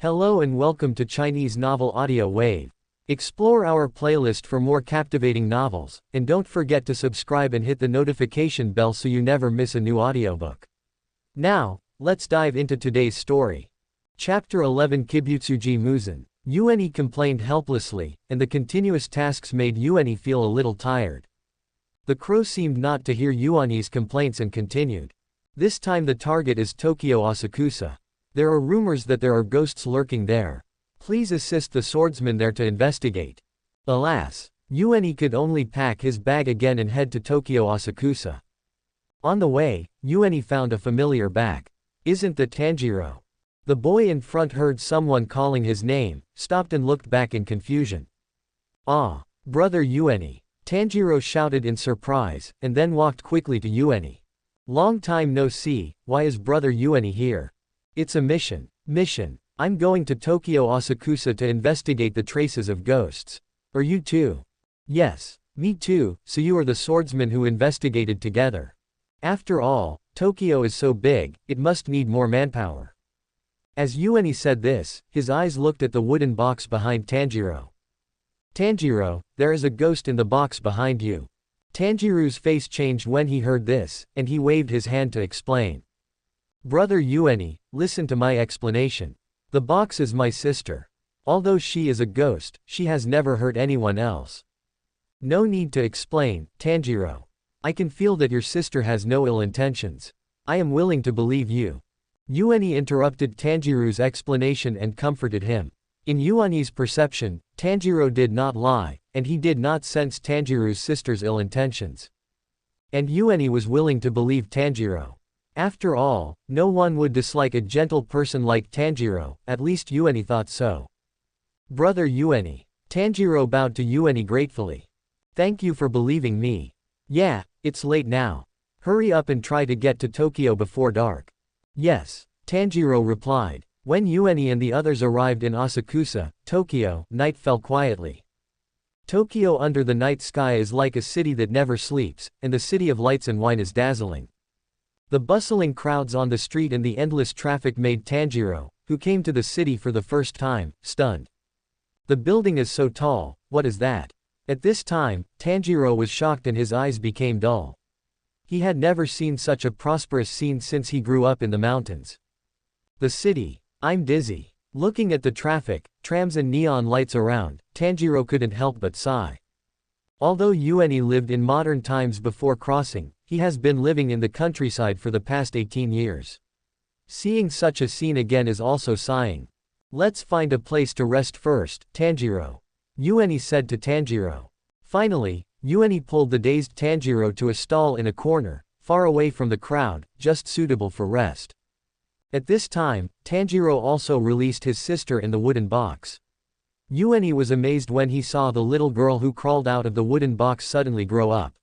Hello and welcome to Chinese Novel Audio Wave. Explore our playlist for more captivating novels, and don't forget to subscribe and hit the notification bell so you never miss a new audiobook. Now, let's dive into today's story. Chapter 11 Kibutsuji Muzan. Yuan Yi complained helplessly, and the continuous tasks made Yuan Yi feel a little tired. The crow seemed not to hear Yuan Yi's complaints and continued. This time the target is Tokyo Asakusa. There are rumors that there are ghosts lurking there. Please assist the swordsman there to investigate. Alas, Yuan Yi could only pack his bag again and head to Tokyo Asakusa. On the way, Yuan Yi found a familiar back. Isn't that Tanjiro? The boy in front heard someone calling his name, stopped and looked back in confusion. Ah, brother Yuan Yi, Tanjiro shouted in surprise, and then walked quickly to Yuan Yi. Long time no see, why is brother Yuan Yi here? It's a mission. I'm going to Tokyo Asakusa to investigate the traces of ghosts. Are you too? Yes, me too, so you are the swordsman who investigated together. After all, Tokyo is so big, it must need more manpower. As Yuan Yi said this, his eyes looked at the wooden box behind Tanjiro. Tanjiro, there is a ghost in the box behind you. Tanjiro's face changed when he heard this, and he waved his hand to explain. Brother Yuan Yi, listen to my explanation. The box is my sister. Although she is a ghost, she has never hurt anyone else. No need to explain, Tanjiro. I can feel that your sister has no ill intentions. I am willing to believe you. Yuan Yi interrupted Tanjiro's explanation and comforted him. In Yuan Yi's perception, Tanjiro did not lie, and he did not sense Tanjiro's sister's ill intentions. And Yuan Yi was willing to believe Tanjiro. After all, no one would dislike a gentle person like Tanjiro, at least Yuan Yi thought so. Brother Yuan Yi. Tanjiro bowed to Yuan Yi gratefully. Thank you for believing me. Yeah, it's late now. Hurry up and try to get to Tokyo before dark. Yes, Tanjiro replied. When Yuan Yi and the others arrived in Asakusa, Tokyo, night fell quietly. Tokyo under the night sky is like a city that never sleeps, and the city of lights and wine is dazzling. The bustling crowds on the street and the endless traffic made Tanjiro, who came to the city for the first time, stunned. The building is so tall, what is that? At this time, Tanjiro was shocked and his eyes became dull. He had never seen such a prosperous scene since he grew up in the mountains. The city. I'm dizzy. Looking at the traffic, trams and neon lights around, Tanjiro couldn't help but sigh. Although Yuan Yi lived in modern times before crossing, he has been living in the countryside for the past 18 years. Seeing such a scene again is also sighing. Let's find a place to rest first, Tanjiro. Yuan Yi said to Tanjiro. Finally, Yuan Yi pulled the dazed Tanjiro to a stall in a corner, far away from the crowd, just suitable for rest. At this time, Tanjiro also released his sister in the wooden box. Yuan Yi was amazed when he saw the little girl who crawled out of the wooden box suddenly grow up.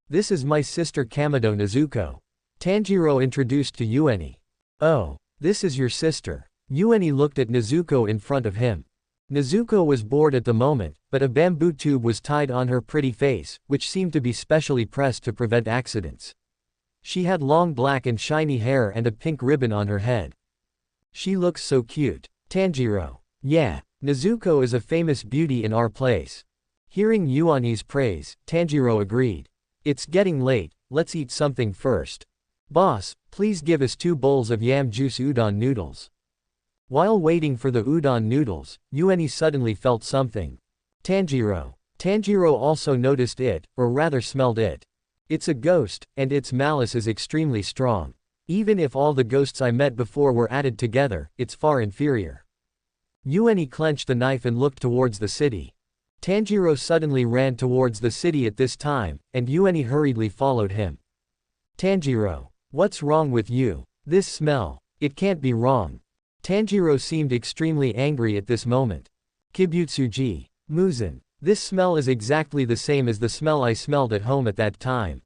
This is my sister Kamado Nezuko. Tanjiro introduced to Yuan Yi. Oh, this is your sister. Yuan Yi looked at Nezuko in front of him. Nezuko was bored at the moment, but a bamboo tube was tied on her pretty face, which seemed to be specially pressed to prevent accidents. She had long black and shiny hair and a pink ribbon on her head. She looks so cute. Tanjiro. Yeah, Nezuko is a famous beauty in our place. Hearing Yuan Yi's praise, Tanjiro agreed. It's getting late, let's eat something first. Boss, please give us 2 bowls of yam juice udon noodles. While waiting for the udon noodles, Yuan Yi suddenly felt something. Tanjiro. Tanjiro also noticed it, or rather smelled it. It's a ghost, and its malice is extremely strong. Even if all the ghosts I met before were added together, it's far inferior. Yuan Yi clenched the knife and looked towards the city. Tanjiro suddenly ran towards the city at this time, and Yuan Yi hurriedly followed him. Tanjiro. What's wrong with you? This smell. It can't be wrong. Tanjiro seemed extremely angry at this moment. Kibutsuji Muzan. This smell is exactly the same as the smell I smelled at home at that time.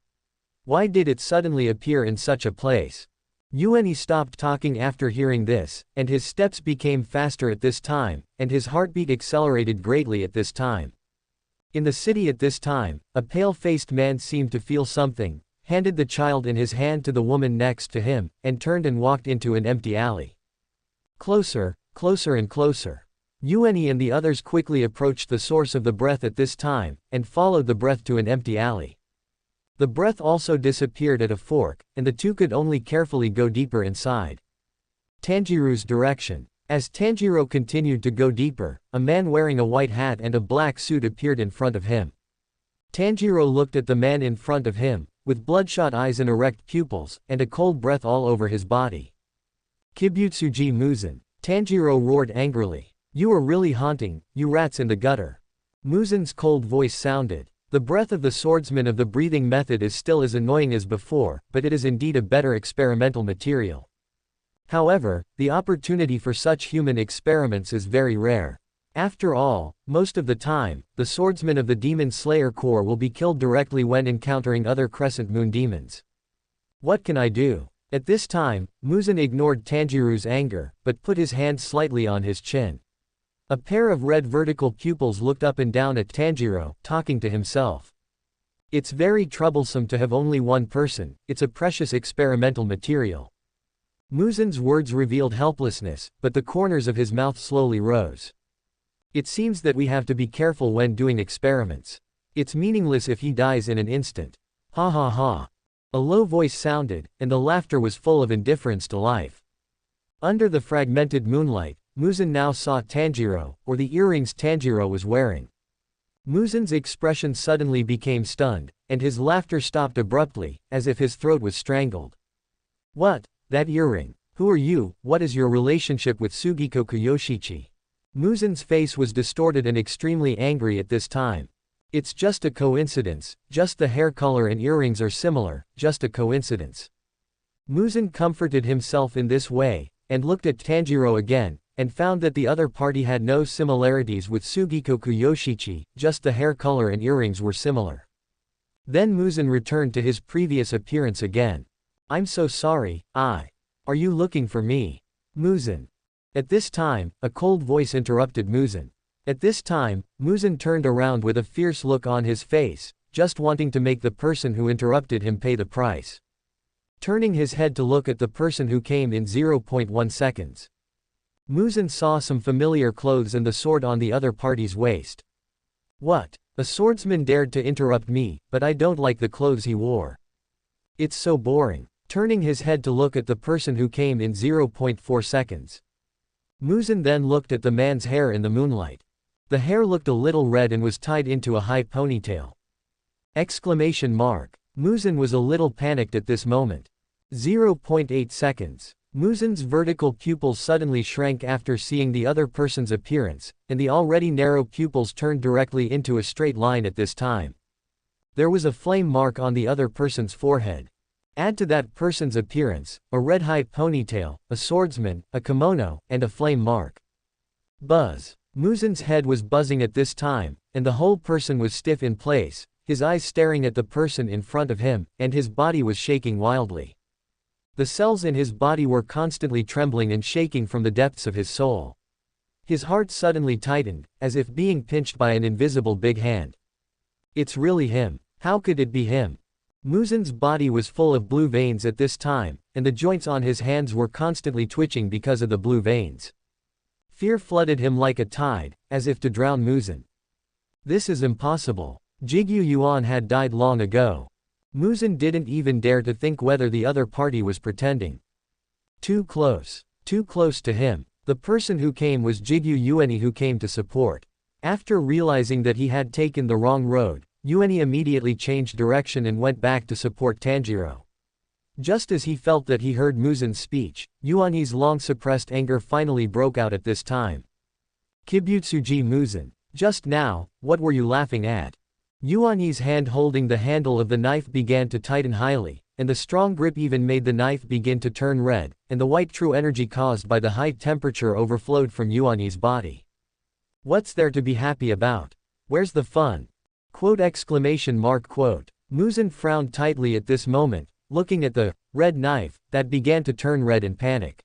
Why did it suddenly appear in such a place? Yuan Yi stopped talking after hearing this, and his steps became faster at this time, and his heartbeat accelerated greatly at this time. In the city at this time, a pale-faced man seemed to feel something, handed the child in his hand to the woman next to him, and turned and walked into an empty alley. Closer, closer and closer. Yuan Yi and the others quickly approached the source of the breath at this time, and followed the breath to an empty alley. The breath also disappeared at a fork, and the two could only carefully go deeper inside. Tanjiro's direction. As Tanjiro continued to go deeper, a man wearing a white hat and a black suit appeared in front of him. Tanjiro looked at the man in front of him, with bloodshot eyes and erect pupils, and a cold breath all over his body. Kibutsuji Muzan. Tanjiro roared angrily. You are really haunting, you rats in the gutter. Muzan's cold voice sounded. The breath of the swordsman of the breathing method is still as annoying as before, but it is indeed a better experimental material. However, the opportunity for such human experiments is very rare. After all, most of the time, the swordsman of the Demon Slayer Corps will be killed directly when encountering other Crescent Moon demons. What can I do? At this time, Muzan ignored Tanjiro's anger, but put his hand slightly on his chin. A pair of red vertical pupils looked up and down at Tanjiro, talking to himself. It's very troublesome to have only one person, it's a precious experimental material. Muzan's words revealed helplessness, but the corners of his mouth slowly rose. It seems that we have to be careful when doing experiments. It's meaningless if he dies in an instant. Ha ha ha. A low voice sounded, and the laughter was full of indifference to life. Under the fragmented moonlight, Muzan now saw Tanjiro, or the earrings Tanjiro was wearing. Muzan's expression suddenly became stunned, and his laughter stopped abruptly, as if his throat was strangled. What? That earring. Who are you? What is your relationship with Tsugakuin Yoshichi? Muzan's face was distorted and extremely angry at this time. It's just a coincidence, just the hair color and earrings are similar, just a coincidence. Muzan comforted himself in this way, and looked at Tanjiro again, and found that the other party had no similarities with Tsugakuin Yoshichi, just the hair color and earrings were similar. Then Muzan returned to his previous appearance again. I'm so sorry, Are you looking for me? Muzan. At this time, a cold voice interrupted Muzan. At this time, Muzan turned around with a fierce look on his face, just wanting to make the person who interrupted him pay the price. Turning his head to look at the person who came in 0.1 seconds. Muzan saw some familiar clothes and the sword on the other party's waist. What? A swordsman dared to interrupt me, but I don't like the clothes he wore. It's so boring. Turning his head to look at the person who came in 0.4 seconds. Muzan then looked at the man's hair in the moonlight. The hair looked a little red and was tied into a high ponytail. Exclamation mark. Muzan was a little panicked at this moment. 0.8 seconds. Muzan's vertical pupils suddenly shrank after seeing the other person's appearance, and the already narrow pupils turned directly into a straight line at this time. There was a flame mark on the other person's forehead. Add to that person's appearance, a red high ponytail, a swordsman, a kimono, and a flame mark. Buzz. Muzan's head was buzzing at this time, and the whole person was stiff in place, his eyes staring at the person in front of him, and his body was shaking wildly. The cells in his body were constantly trembling and shaking from the depths of his soul. His heart suddenly tightened, as if being pinched by an invisible big hand. It's really him. How could it be him? Muzan's body was full of blue veins at this time, and the joints on his hands were constantly twitching because of the blue veins. Fear flooded him like a tide, as if to drown Muzan. This is impossible. Jigyu Yuan had died long ago. Muzan didn't even dare to think whether the other party was pretending. Too close to him. The person who came was Jigyu Yuan Yi, who came to support. After realizing that he had taken the wrong road, Yuan Yi immediately changed direction and went back to support Tanjiro. Just as he felt that he heard Muzan's speech, Yuan Yi's long-suppressed anger finally broke out at this time. Kibutsuji Muzan. Just now, what were you laughing at? Yuan Yi's hand holding the handle of the knife began to tighten highly, and the strong grip even made the knife begin to turn red, and the white true energy caused by the high temperature overflowed from Yuan Yi's body. What's there to be happy about? Where's the fun? Quote exclamation mark quote. Muzan frowned tightly at this moment, looking at the red knife that began to turn red in panic.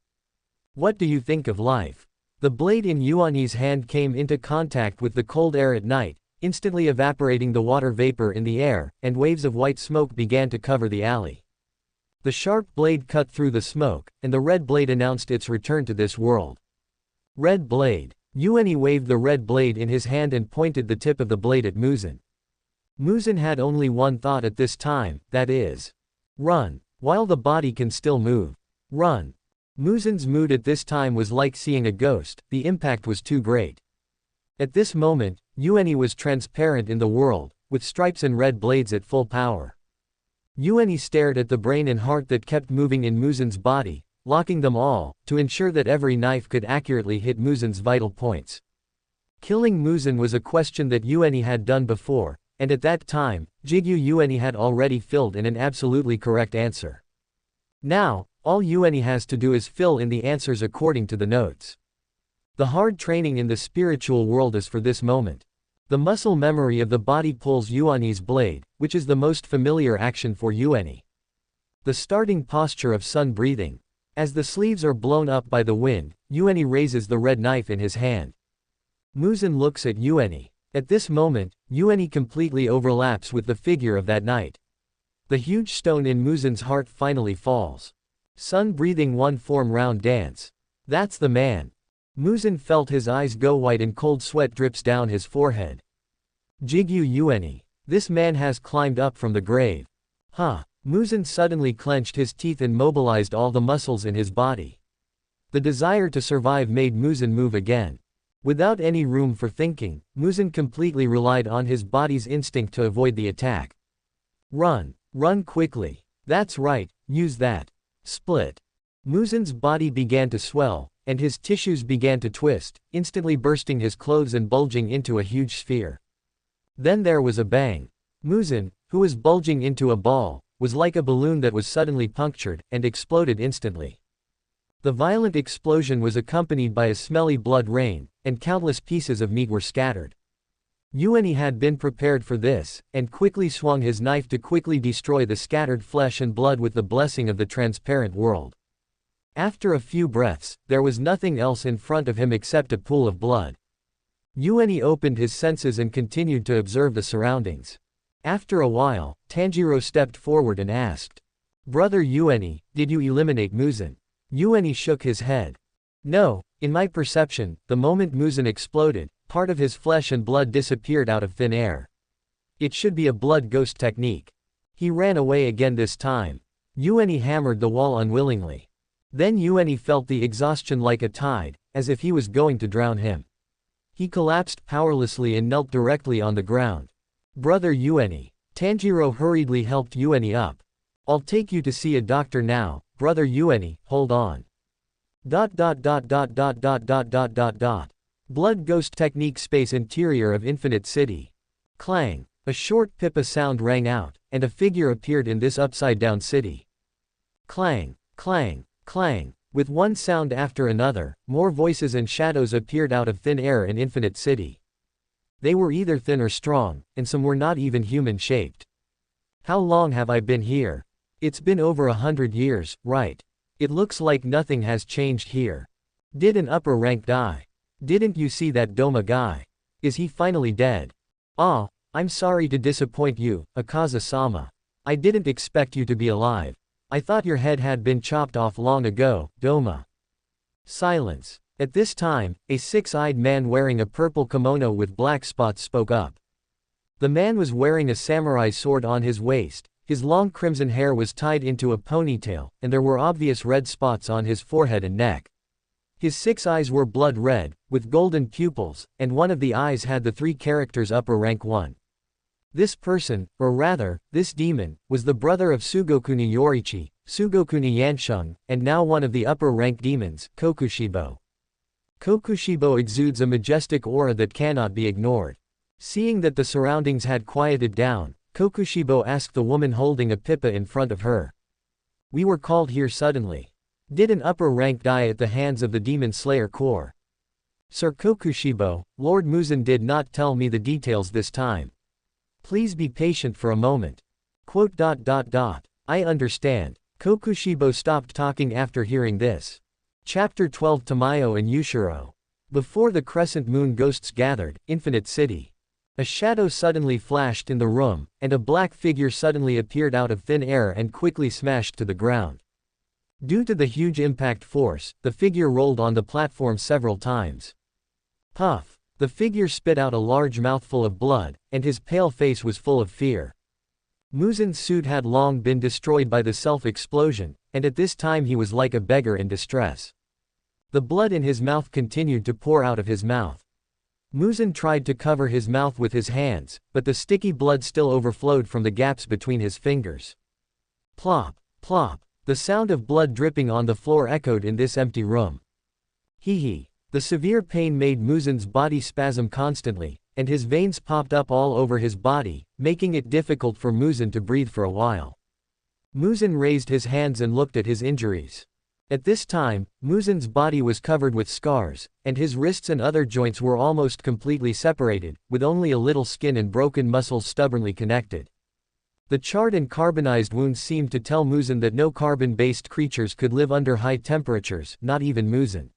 What do you think of life? The blade in Yuan Yi's hand came into contact with the cold air at night, instantly evaporating the water vapor in the air, and waves of white smoke began to cover the alley. The sharp blade cut through the smoke, and the red blade announced its return to this world. Red blade. Yuan waved the red blade in his hand and pointed the tip of the blade at Muzan. Muzan had only one thought at this time, that is, run. While the body can still move. Run. Muzan's mood at this time was like seeing a ghost, the impact was too great. At this moment, Yuan was transparent in the world, with stripes and red blades at full power. Yuan stared at the brain and heart that kept moving in Muzan's body, locking them all, to ensure that every knife could accurately hit Muzan's vital points. Killing Muzan was a question that Yuan had done before, and at that time, Jigyu Yuan had already filled in an absolutely correct answer. Now, all Yuan has to do is fill in the answers according to the notes. The hard training in the spiritual world is for this moment. The muscle memory of the body pulls Yuan's blade, which is the most familiar action for Yuan. The starting posture of sun breathing. As the sleeves are blown up by the wind, Yuan raises the red knife in his hand. Muzan looks at Yuan. At this moment, Yuan completely overlaps with the figure of that knight. The huge stone in Muzan's heart finally falls. Sun breathing one form round dance. That's the man. Muzan felt his eyes go white and cold sweat drips down his forehead. Jigyu Yuan. This man has climbed up from the grave. Huh. Muzan suddenly clenched his teeth and mobilized all the muscles in his body. The desire to survive made Muzan move again. Without any room for thinking, Muzan completely relied on his body's instinct to avoid the attack. Run. Run quickly. That's right, use that. Split. Muzan's body began to swell, and his tissues began to twist, instantly bursting his clothes and bulging into a huge sphere. Then there was a bang. Muzan, who was bulging into a ball, was like a balloon that was suddenly punctured, and exploded instantly. The violent explosion was accompanied by a smelly blood rain, and countless pieces of meat were scattered. Yuan had been prepared for this, and quickly swung his knife to quickly destroy the scattered flesh and blood with the blessing of the transparent world. After a few breaths, there was nothing else in front of him except a pool of blood. Yuan opened his senses and continued to observe the surroundings. After a while, Tanjiro stepped forward and asked, "Brother Yuan, did you eliminate Muzan?" Yuan shook his head. "No, in my perception, the moment Muzan exploded, part of his flesh and blood disappeared out of thin air. It should be a blood ghost technique." He ran away again this time. Yuan hammered the wall unwillingly. Then Yuan felt the exhaustion like a tide, as if he was going to drown him. He collapsed powerlessly and knelt directly on the ground. "Brother Yuan." Tanjiro hurriedly helped Yuan up. "I'll take you to see a doctor now, brother Yuan, hold on." Blood ghost technique space interior of Infinite City. Clang. A short pipa sound rang out, and a figure appeared in this upside-down city. Clang, clang, clang. With one sound after another, more voices and shadows appeared out of thin air in Infinite City. They were either thin or strong, and some were not even human-shaped. "How long have I been here? It's been over 100 years, right? It looks like nothing has changed here. Did an upper rank die? Didn't you see that Doma guy? Is he finally dead? Ah, I'm sorry to disappoint you, Akaza-sama. I didn't expect you to be alive. I thought your head had been chopped off long ago, Doma." Silence. At this time, a six-eyed man wearing a purple kimono with black spots spoke up. The man was wearing a samurai sword on his waist, his long crimson hair was tied into a ponytail, and there were obvious red spots on his forehead and neck. His six eyes were blood red, with golden pupils, and one of the eyes had the three characters upper rank 1. This person, or rather, this demon, was the brother of Tsugakuin Yoriichi, Tsugakuin Yansheng, and now one of the upper rank demons, Kokushibo. Kokushibo exudes a majestic aura that cannot be ignored. Seeing that the surroundings had quieted down, Kokushibo asked the woman holding a pipa in front of her. "We were called here suddenly. Did an upper rank die at the hands of the Demon Slayer Corps?" "Sir Kokushibo, Lord Muzan did not tell me the details this time. Please be patient for a moment." I understand. Kokushibo stopped talking after hearing this. Chapter 12 Tamayo and Yushiro. Before the crescent moon ghosts gathered, Infinite City. A shadow suddenly flashed in the room, and a black figure suddenly appeared out of thin air and quickly smashed to the ground. Due to the huge impact force, the figure rolled on the platform several times. Puff! The figure spit out a large mouthful of blood, and his pale face was full of fear. Muzan's suit had long been destroyed by the self-explosion, and at this time he was like a beggar in distress. The blood in his mouth continued to pour out of his mouth. Muzan tried to cover his mouth with his hands, but the sticky blood still overflowed from the gaps between his fingers. Plop! Plop! The sound of blood dripping on the floor echoed in this empty room. Hee. The severe pain made Muzan's body spasm constantly, and his veins popped up all over his body, making it difficult for Muzan to breathe for a while. Muzan raised his hands and looked at his injuries. At this time, Muzan's body was covered with scars, and his wrists and other joints were almost completely separated, with only a little skin and broken muscles stubbornly connected. The charred and carbonized wounds seemed to tell Muzan that no carbon-based creatures could live under high temperatures, not even Muzan.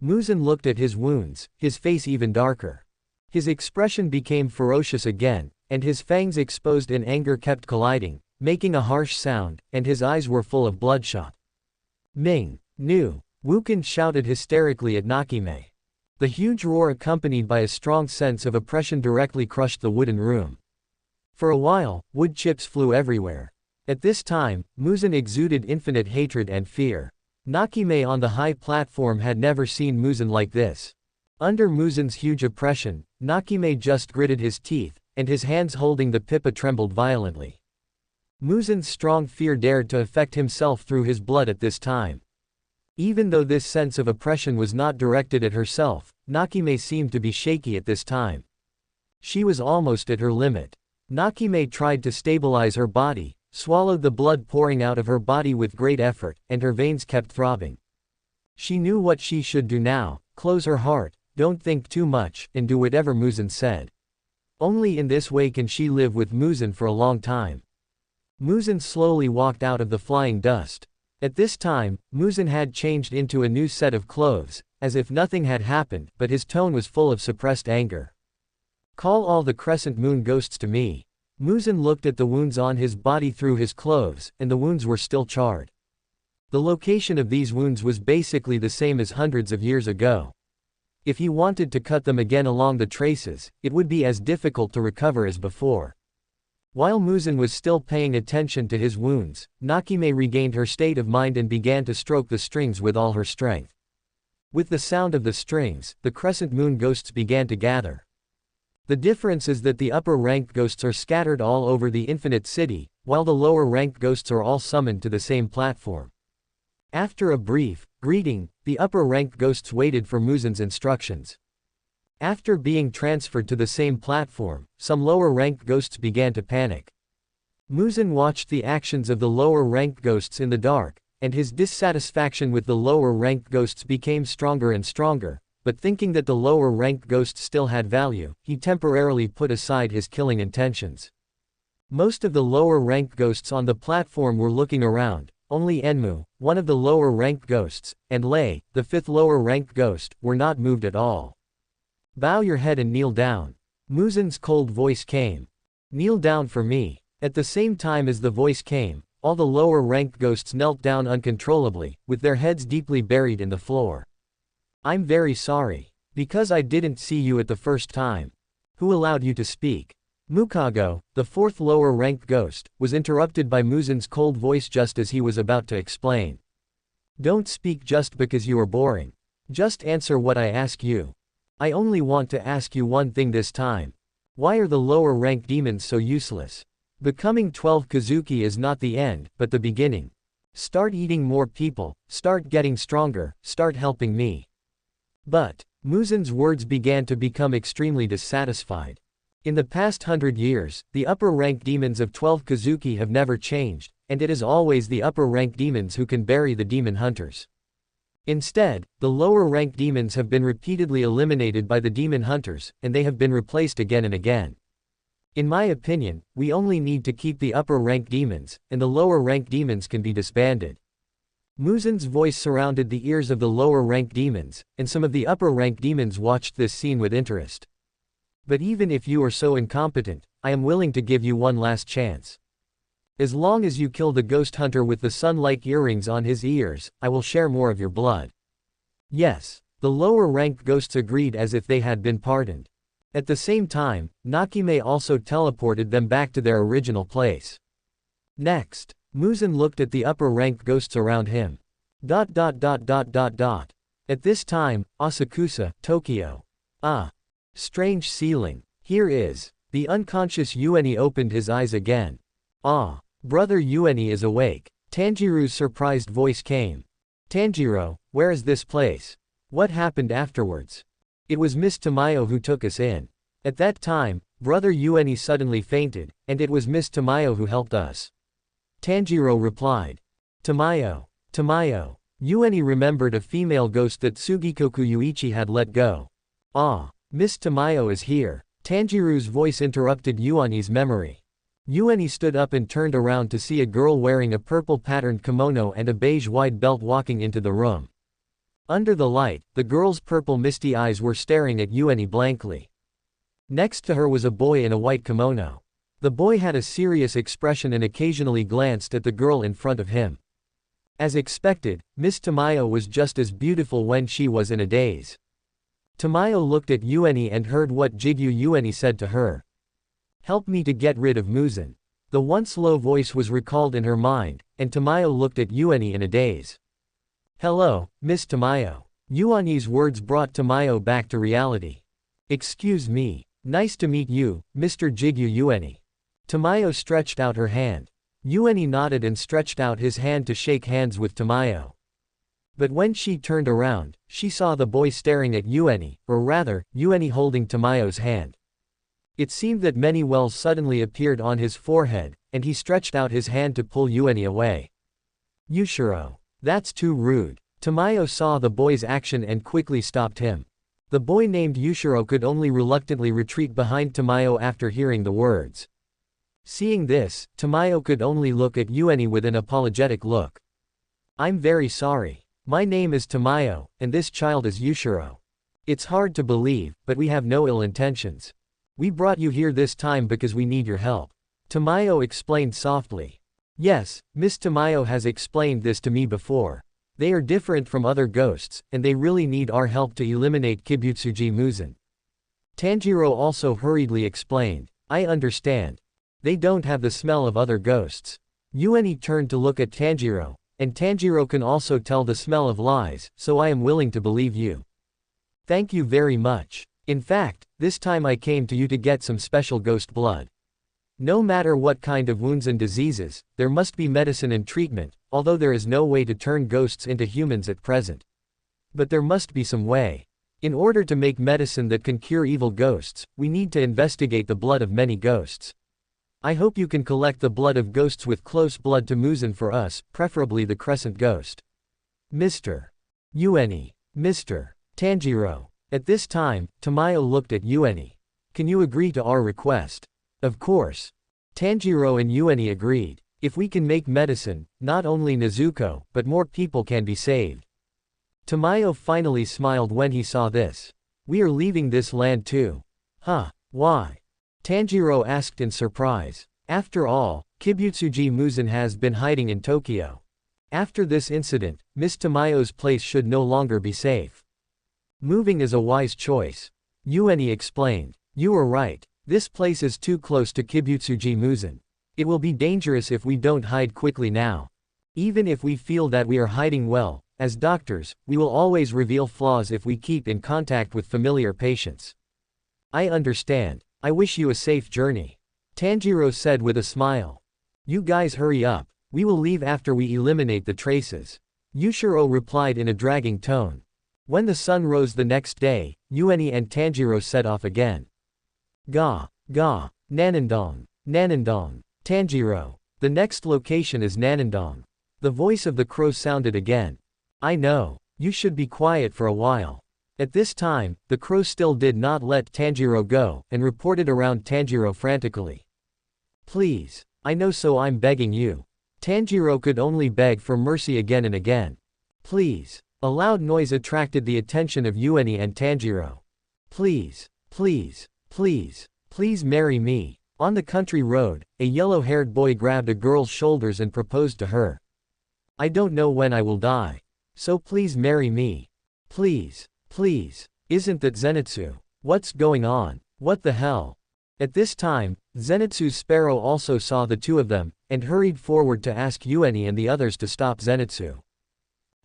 Muzan looked at his wounds, his face even darker. His expression became ferocious again, and his fangs exposed in anger kept colliding, making a harsh sound, and his eyes were full of bloodshot. Ming! Nu! Wukan shouted hysterically at Nakime. The huge roar accompanied by a strong sense of oppression directly crushed the wooden room. For a while, wood chips flew everywhere. At this time, Muzan exuded infinite hatred and fear. Nakime on the high platform had never seen Muzan like this. Under Muzan's huge oppression, Nakime just gritted his teeth, and his hands holding the pippa trembled violently. Muzan's strong fear dared to affect himself through his blood at this time. Even though this sense of oppression was not directed at herself, Nakime seemed to be shaky at this time. She was almost at her limit. Nakime tried to stabilize her body, swallowed the blood pouring out of her body with great effort, and her veins kept throbbing. She knew what she should do now: close her heart, don't think too much, and do whatever Muzan said. Only in this way can she live with Muzan for a long time. Muzan slowly walked out of the flying dust. At this time, Muzan had changed into a new set of clothes, as if nothing had happened, but his tone was full of suppressed anger. Call all the crescent moon ghosts to me. Muzan looked at the wounds on his body through his clothes, and the wounds were still charred. The location of these wounds was basically the same as hundreds of years ago. If he wanted to cut them again along the traces, it would be as difficult to recover as before. While Muzan was still paying attention to his wounds, Nakime regained her state of mind and began to stroke the strings with all her strength. With the sound of the strings, the crescent moon ghosts began to gather. The difference is that the upper-ranked ghosts are scattered all over the infinite city, while the lower-ranked ghosts are all summoned to the same platform. After a brief greeting, the upper-ranked ghosts waited for Muzan's instructions. After being transferred to the same platform, some lower-ranked ghosts began to panic. Muzan watched the actions of the lower-ranked ghosts in the dark, and his dissatisfaction with the lower-ranked ghosts became stronger and stronger, but thinking that the lower-ranked ghosts still had value, he temporarily put aside his killing intentions. Most of the lower-ranked ghosts on the platform were looking around. Only Enmu, one of the lower-ranked ghosts, and Lei, the fifth lower-ranked ghost, were not moved at all. Bow your head and kneel down. Muzan's cold voice came. Kneel down for me. At the same time as the voice came, all the lower-ranked ghosts knelt down uncontrollably, with their heads deeply buried in the floor. I'm very sorry. Because I didn't see you at the first time. Who allowed you to speak? Mukago, the fourth lower-ranked ghost, was interrupted by Muzan's cold voice just as he was about to explain. Don't speak just because you are boring. Just answer what I ask you. I only want to ask you one thing this time. Why are the lower-ranked demons so useless? Becoming 12 Kazuki is not the end, but the beginning. Start eating more people, start getting stronger, start helping me. But Muzan's words began to become extremely dissatisfied. In the past 100 years, the upper-ranked demons of 12 Kazuki have never changed, and it is always the upper-ranked demons who can bury the demon hunters. Instead, the lower-ranked demons have been repeatedly eliminated by the demon hunters, and they have been replaced again and again. In my opinion, we only need to keep the upper-ranked demons, and the lower-ranked demons can be disbanded. Muzan's voice surrounded the ears of the lower-ranked demons, and some of the upper-ranked demons watched this scene with interest. But even if you are so incompetent, I am willing to give you one last chance. As long as you kill the ghost hunter with the sun-like earrings on his ears, I will share more of your blood. Yes. The lower-ranked ghosts agreed as if they had been pardoned. At the same time, Nakime also teleported them back to their original place. Next, Muzan looked at the upper-ranked ghosts around him. At this time, Asakusa, Tokyo. Ah. Strange ceiling. Here is. The unconscious Yuani opened his eyes again. Ah. Brother Yuani is awake. Tanjiro's surprised voice came. Tanjiro, where is this place? What happened afterwards? It was Miss Tamayo who took us in. At that time, Brother Yuani suddenly fainted, and it was Miss Tamayo who helped us. Tanjiro replied. Tamayo. Yuani remembered a female ghost that Tsugakuin Yuichi had let go. Ah. Miss Tamayo is here. Tanjiro's voice interrupted Yuani's memory. Yuani stood up and turned around to see a girl wearing a purple patterned kimono and a beige wide belt walking into the room. Under the light, the girl's purple misty eyes were staring at Yuani blankly. Next to her was a boy in a white kimono. The boy had a serious expression and occasionally glanced at the girl in front of him. As expected, Miss Tamayo was just as beautiful when she was in a daze. Tamayo looked at Yuani and heard what Jigyu Yuani said to her. Help me to get rid of Muzan. The once low voice was recalled in her mind, and Tamayo looked at Yuani in a daze. Hello, Miss Tamayo. Yuani's words brought Tamayo back to reality. Excuse me. Nice to meet you, Mr. Jigyu Yuani. Tamayo stretched out her hand. Yuani nodded and stretched out his hand to shake hands with Tamayo. But when she turned around, she saw the boy staring at Yuani, or rather, Yuani holding Tamayo's hand. It seemed that many wells suddenly appeared on his forehead, and he stretched out his hand to pull Yuani away. Yushiro. That's too rude. Tamayo saw the boy's action and quickly stopped him. The boy named Yushiro could only reluctantly retreat behind Tamayo after hearing the words. Seeing this, Tamayo could only look at Yuani with an apologetic look. I'm very sorry. My name is Tamayo, and this child is Yushiro. It's hard to believe, but we have no ill intentions. We brought you here this time because we need your help. Tamayo explained softly. Yes, Miss Tamayo has explained this to me before. They are different from other ghosts, and they really need our help to eliminate Kibutsuji Muzan. Tanjiro also hurriedly explained. I understand. They don't have the smell of other ghosts. Yuani turned to look at Tanjiro, and Tanjiro can also tell the smell of lies, so I am willing to believe you. Thank you very much. In fact, this time I came to you to get some special ghost blood. No matter what kind of wounds and diseases, there must be medicine and treatment, although there is no way to turn ghosts into humans at present. But there must be some way. In order to make medicine that can cure evil ghosts, we need to investigate the blood of many ghosts. I hope you can collect the blood of ghosts with close blood to Muzan for us, preferably the crescent ghost. Mr. Yuani. Mr. Tanjiro. At this time, Tamayo looked at Yuani. Can you agree to our request? Of course. Tanjiro and Yuani agreed. If we can make medicine, not only Nezuko, but more people can be saved. Tamayo finally smiled when he saw this. We are leaving this land too. Huh, why? Tanjiro asked in surprise. After all, Kibutsuji Muzan has been hiding in Tokyo. After this incident, Miss Tamayo's place should no longer be safe. Moving is a wise choice. Yuani explained. You are right. This place is too close to Kibutsuji Muzan. It will be dangerous if we don't hide quickly now. Even if we feel that we are hiding well, as doctors, we will always reveal flaws if we keep in contact with familiar patients. I understand. I wish you a safe journey. Tanjiro said with a smile. You guys hurry up. We will leave after we eliminate the traces. Yushiro replied in a dragging tone. When the sun rose the next day, Yuani and Tanjiro set off again. Ga. Nanandong. Tanjiro. The next location is Nanandong. The voice of the crow sounded again. I know. You should be quiet for a while. At this time, the crow still did not let Tanjiro go, and reported around Tanjiro frantically. Please. I know, so I'm begging you. Tanjiro could only beg for mercy again and again. Please. A loud noise attracted the attention of Yuani and Tanjiro. Please marry me. On the country road, a yellow-haired boy grabbed a girl's shoulders and proposed to her. I don't know when I will die. So please marry me. Please, please. Isn't that Zenitsu? What's going on? What the hell? At this time, Zenitsu's sparrow also saw the two of them, and hurried forward to ask Yuani and the others to stop Zenitsu.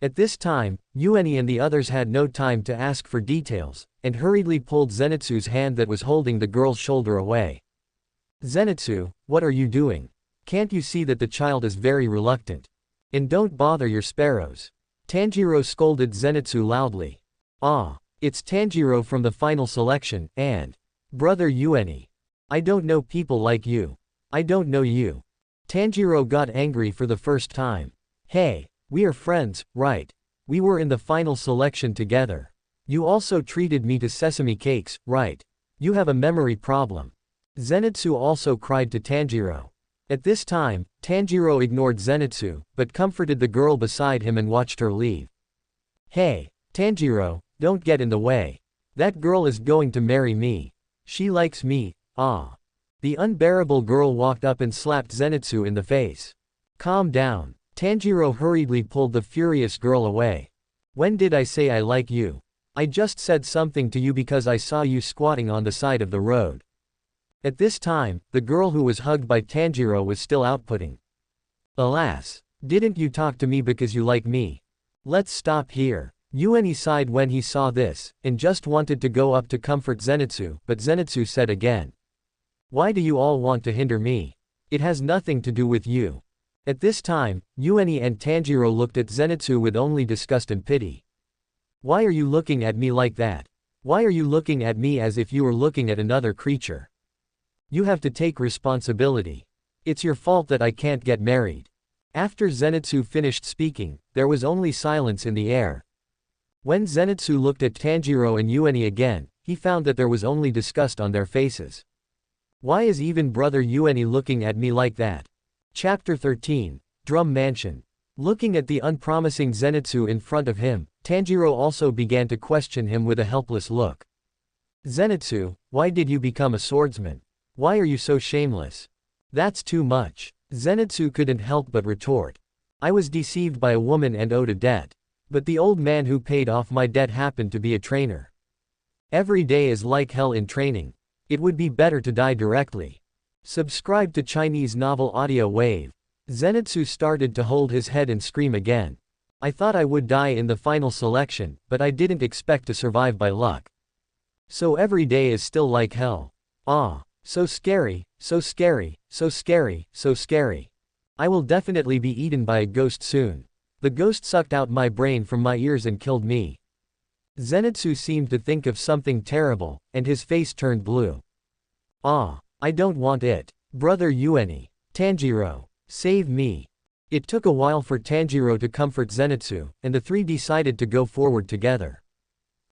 At this time, Yuani and the others had no time to ask for details, and hurriedly pulled Zenitsu's hand that was holding the girl's shoulder away. Zenitsu, what are you doing? Can't you see that the child is very reluctant? And don't bother your sparrows. Tanjiro scolded Zenitsu loudly. Ah, it's Tanjiro from the final selection, and Brother Yuani. I don't know people like you. I don't know you. Tanjiro got angry for the first time. Hey, we are friends, right? We were in the final selection together. You also treated me to sesame cakes, right? You have a memory problem. Zenitsu also cried to Tanjiro. At this time, Tanjiro ignored Zenitsu, but comforted the girl beside him and watched her leave. Hey, Tanjiro, don't get in the way. That girl is going to marry me. She likes me, ah. The unbearable girl walked up and slapped Zenitsu in the face. Calm down. Tanjiro hurriedly pulled the furious girl away. When did I say I like you? I just said something to you because I saw you squatting on the side of the road. At this time, the girl who was hugged by Tanjiro was still outputting. Alas, didn't you talk to me because you like me? Let's stop here. Yuani sighed when he saw this, and just wanted to go up to comfort Zenitsu, but Zenitsu said again. Why do you all want to hinder me? It has nothing to do with you. At this time, Yuani and Tanjiro looked at Zenitsu with only disgust and pity. Why are you looking at me like that? Why are you looking at me as if you were looking at another creature? You have to take responsibility. It's your fault that I can't get married. After Zenitsu finished speaking, there was only silence in the air. When Zenitsu looked at Tanjiro and Yuani again, he found that there was only disgust on their faces. Why is even Brother Yuani looking at me like that? Chapter 13, Drum Mansion. Looking at the unpromising Zenitsu in front of him, Tanjiro also began to question him with a helpless look. Zenitsu, why did you become a swordsman? Why are you so shameless? That's too much. Zenitsu couldn't help but retort. I was deceived by a woman and owed a debt. But the old man who paid off my debt happened to be a trainer. Every day is like hell in training. It would be better to die directly. Subscribe to Chinese Novel Audio Wave. Zenitsu started to hold his head and scream again. I thought I would die in the final selection, but I didn't expect to survive by luck. So every day is still like hell. Ah, so scary, so scary, so scary, so scary. I will definitely be eaten by a ghost soon. The ghost sucked out my brain from my ears and killed me. Zenitsu seemed to think of something terrible, and his face turned blue. Ah, I don't want it. Brother Yuani. Tanjiro. Save me. It took a while for Tanjiro to comfort Zenitsu, and the three decided to go forward together.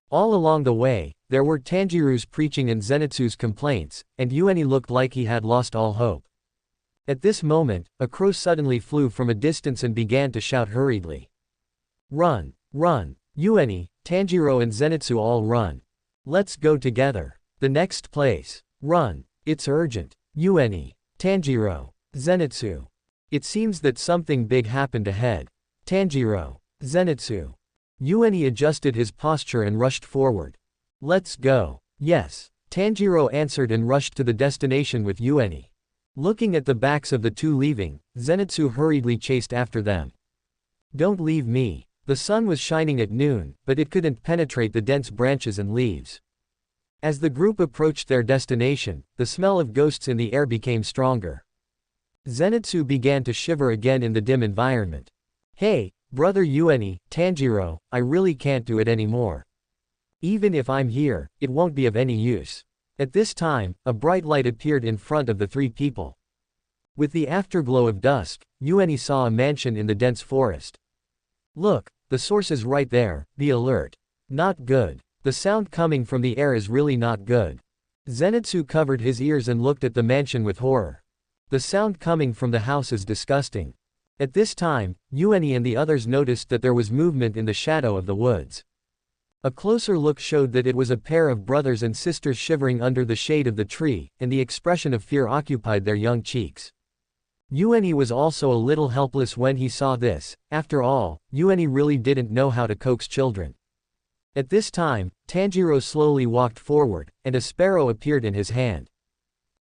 All along the way, there were Tanjiro's preaching and Zenitsu's complaints, and Yuani looked like he had lost all hope. At this moment, a crow suddenly flew from a distance and began to shout hurriedly. Run, run, Yuani, Tanjiro and Zenitsu all run. Let's go together. The next place. Run, it's urgent. Yuani, Tanjiro, Zenitsu. It seems that something big happened ahead. Tanjiro, Zenitsu. Yuani adjusted his posture and rushed forward. Let's go. Yes, Tanjiro answered and rushed to the destination with Yuani. Looking at the backs of the two leaving, Zenitsu hurriedly chased after them. Don't leave me. The sun was shining at noon, but it couldn't penetrate the dense branches and leaves. As the group approached their destination, the smell of ghosts in the air became stronger. Zenitsu began to shiver again in the dim environment. Hey, Brother Yuani, Tanjiro, I really can't do it anymore. Even if I'm here, it won't be of any use. At this time, a bright light appeared in front of the three people. With the afterglow of dusk, Yuani saw a mansion in the dense forest. Look, the source is right there, be alert. Not good. The sound coming from the air is really not good. Zenitsu covered his ears and looked at the mansion with horror. The sound coming from the house is disgusting. At this time, Yuani and the others noticed that there was movement in the shadow of the woods. A closer look showed that it was a pair of brothers and sisters shivering under the shade of the tree, and the expression of fear occupied their young cheeks. Yuan Yi was also a little helpless when he saw this. After all, Yuan Yi really didn't know how to coax children. At this time, Tanjiro slowly walked forward, and a sparrow appeared in his hand.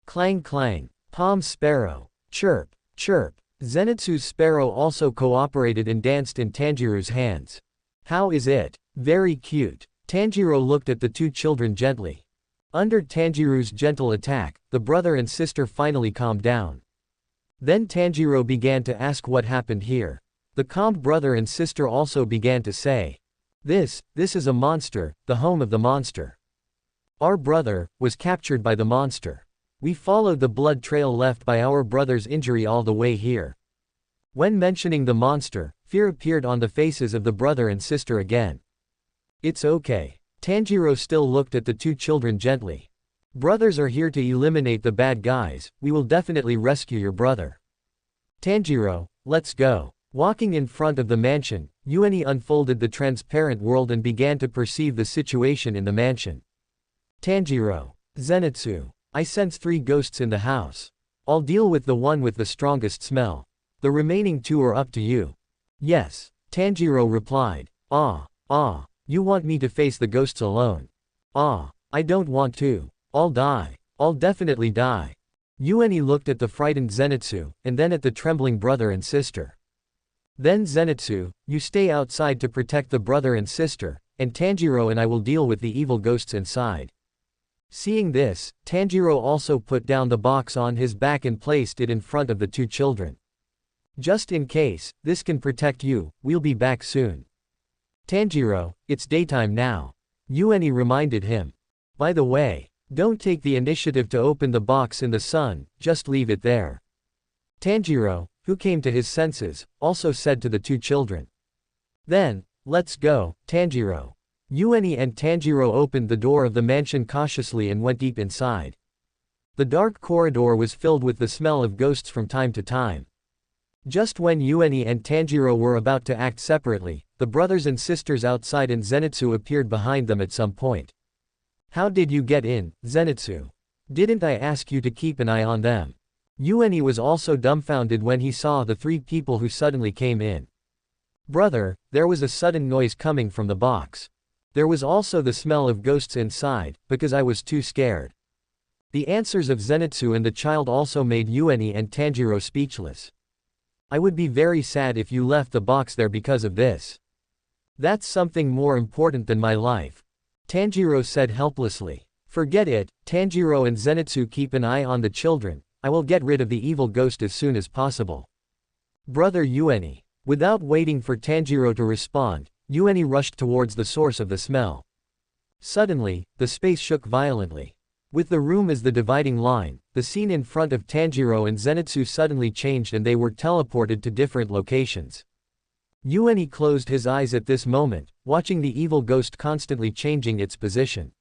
Clang clang. Palm sparrow. Chirp, chirp. Zenitsu's sparrow also cooperated and danced in Tanjiro's hands. How is it? Very cute. Tanjiro looked at the two children gently. Under Tanjiro's gentle attack, the brother and sister finally calmed down. Then Tanjiro began to ask what happened here. The calmed brother and sister also began to say, This is a monster, the home of the monster. Our brother was captured by the monster. We followed the blood trail left by our brother's injury all the way here. When mentioning the monster, fear appeared on the faces of the brother and sister again. It's okay. Tanjiro still looked at the two children gently. Brothers are here to eliminate the bad guys, we will definitely rescue your brother. Tanjiro, let's go. Walking in front of the mansion, Yuan Yi unfolded the transparent world and began to perceive the situation in the mansion. Tanjiro. Zenitsu. I sense 3 ghosts in the house. I'll deal with the one with the strongest smell. The remaining 2 are up to you. Yes. Tanjiro replied. You want me to face the ghosts alone? I don't want to. I'll die. I'll definitely die. Yuan Yi looked at the frightened Zenitsu, and then at the trembling brother and sister. Then Zenitsu, you stay outside to protect the brother and sister, and Tanjiro and I will deal with the evil ghosts inside. Seeing this, Tanjiro also put down the box on his back and placed it in front of the two children. Just in case, this can protect you, we'll be back soon. Tanjiro, it's daytime now. Yuan Yi reminded him. By the way, don't take the initiative to open the box in the sun, just leave it there. Tanjiro, who came to his senses, also said to the two children. Then, let's go, Tanjiro. Yuan Yi and Tanjiro opened the door of the mansion cautiously and went deep inside. The dark corridor was filled with the smell of ghosts from time to time. Just when Yuan Yi and Tanjiro were about to act separately, the brothers and sisters outside and Zenitsu appeared behind them at some point. How did you get in, Zenitsu? Didn't I ask you to keep an eye on them? Yuan Yi was also dumbfounded when he saw the 3 people who suddenly came in. Brother, there was a sudden noise coming from the box. There was also the smell of ghosts inside, because I was too scared. The answers of Zenitsu and the child also made Yuan Yi and Tanjiro speechless. I would be very sad if you left the box there because of this. That's something more important than my life. Tanjiro said helplessly. Forget it, Tanjiro and Zenitsu keep an eye on the children, I will get rid of the evil ghost as soon as possible. Brother Yuan Yi. Without waiting for Tanjiro to respond, Yuan Yi rushed towards the source of the smell. Suddenly, the space shook violently. With the room as the dividing line, the scene in front of Tanjiro and Zenitsu suddenly changed and they were teleported to different locations. Yuan Yi closed his eyes at this moment, watching the evil ghost constantly changing its position.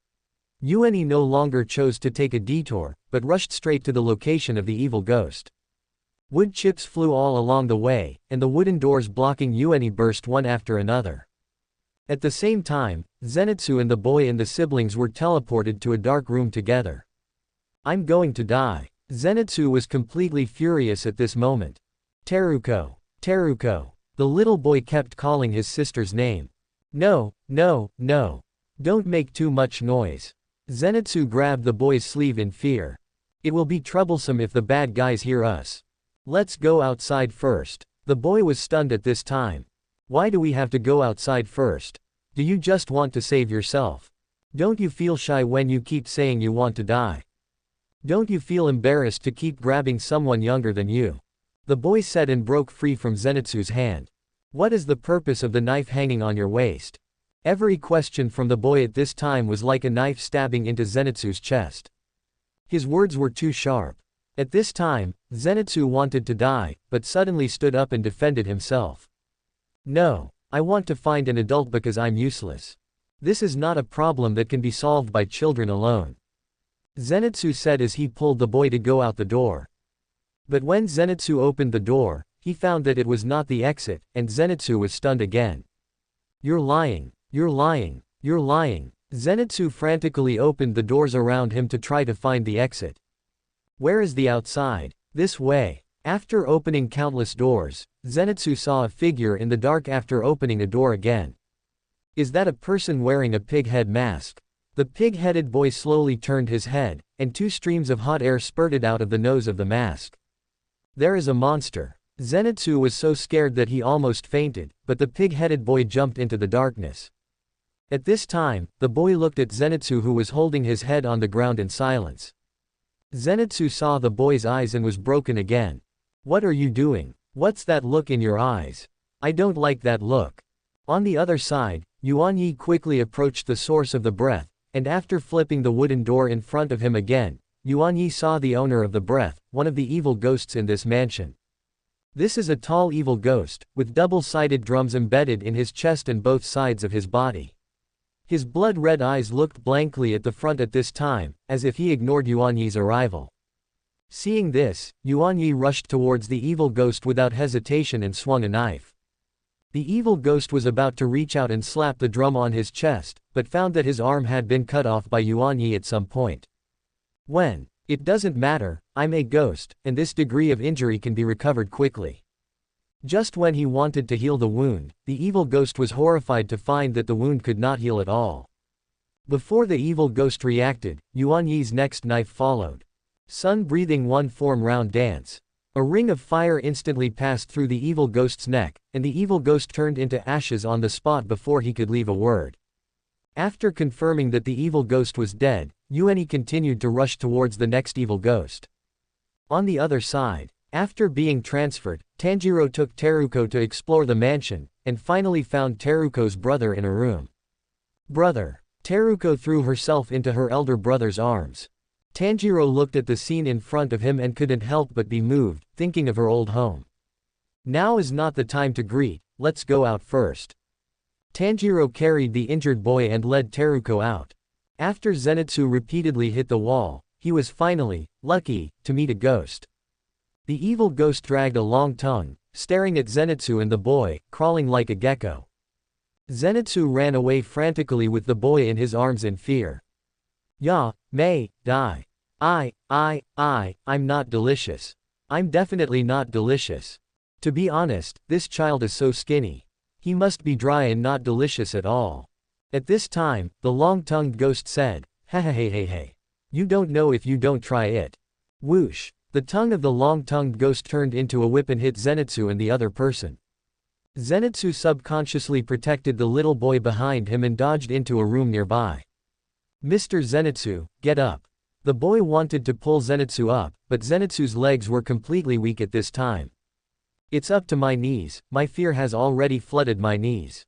Yuan Yi no longer chose to take a detour, but rushed straight to the location of the evil ghost. Wood chips flew all along the way, and the wooden doors blocking Yuan Yi burst one after another. At the same time, Zenitsu and the boy and the siblings were teleported to a dark room together. I'm going to die. Zenitsu was completely furious at this moment. Teruko. Teruko. The little boy kept calling his sister's name. No, no, no. Don't make too much noise. Zenitsu grabbed the boy's sleeve in fear. It will be troublesome if the bad guys hear us. Let's go outside first. The boy was stunned at this time. Why do we have to go outside first? Do you just want to save yourself? Don't you feel shy when you keep saying you want to die? Don't you feel embarrassed to keep grabbing someone younger than you? The boy said and broke free from Zenitsu's hand. What is the purpose of the knife hanging on your waist? Every question from the boy at this time was like a knife stabbing into Zenitsu's chest. His words were too sharp. At this time, Zenitsu wanted to die, but suddenly stood up and defended himself. No, I want to find an adult because I'm useless. This is not a problem that can be solved by children alone. Zenitsu said as he pulled the boy to go out the door. But when Zenitsu opened the door, he found that it was not the exit, and Zenitsu was stunned again. You're lying. You're lying. You're lying. Zenitsu frantically opened the doors around him to try to find the exit. Where is the outside? This way. After opening countless doors, Zenitsu saw a figure in the dark after opening a door again. Is that a person wearing a pig head mask? The pig-headed boy slowly turned his head, and 2 streams of hot air spurted out of the nose of the mask. There is a monster. Zenitsu was so scared that he almost fainted, but the pig-headed boy jumped into the darkness. At this time, the boy looked at Zenitsu, who was holding his head on the ground in silence. Zenitsu saw the boy's eyes and was broken again. What are you doing? What's that look in your eyes? I don't like that look. On the other side, Yuan Yi quickly approached the source of the breath, and after flipping the wooden door in front of him again, Yuan Yi saw the owner of the breath, one of the evil ghosts in this mansion. This is a tall evil ghost, with double-sided drums embedded in his chest and both sides of his body. His blood-red eyes looked blankly at the front at this time, as if he ignored Yuan Yi's arrival. Seeing this, Yuan Yi rushed towards the evil ghost without hesitation and swung a knife. The evil ghost was about to reach out and slap the drum on his chest, but found that his arm had been cut off by Yuan Yi at some point. It doesn't matter, I'm a ghost, and this degree of injury can be recovered quickly. Just when he wanted to heal the wound, the evil ghost was horrified to find that the wound could not heal at all. Before the evil ghost reacted, Yuan Yi's next knife followed. Sun breathing one form round dance. A ring of fire instantly passed through the evil ghost's neck, and the evil ghost turned into ashes on the spot before he could leave a word. After confirming that the evil ghost was dead, Yuan Yi continued to rush towards the next evil ghost. On the other side, after being transferred, Tanjiro took Teruko to explore the mansion, and finally found Teruko's brother in a room. Brother. Teruko threw herself into her elder brother's arms. Tanjiro looked at the scene in front of him and couldn't help but be moved, thinking of her old home. Now is not the time to greet, let's go out first. Tanjiro carried the injured boy and led Teruko out. After Zenitsu repeatedly hit the wall, he was finally lucky to meet a ghost. The evil ghost dragged a long tongue, staring at Zenitsu and the boy, crawling like a gecko. Zenitsu ran away frantically with the boy in his arms in fear. Ya, may, die. I'm not delicious. I'm definitely not delicious. To be honest, this child is so skinny. He must be dry and not delicious at all. At this time, the long-tongued ghost said, hey. You don't know if you don't try it. Whoosh. The tongue of the long-tongued ghost turned into a whip and hit Zenitsu and the other person. Zenitsu subconsciously protected the little boy behind him and dodged into a room nearby. Mr. Zenitsu, get up. The boy wanted to pull Zenitsu up, but Zenitsu's legs were completely weak at this time. It's up to my knees, my fear has already flooded my knees.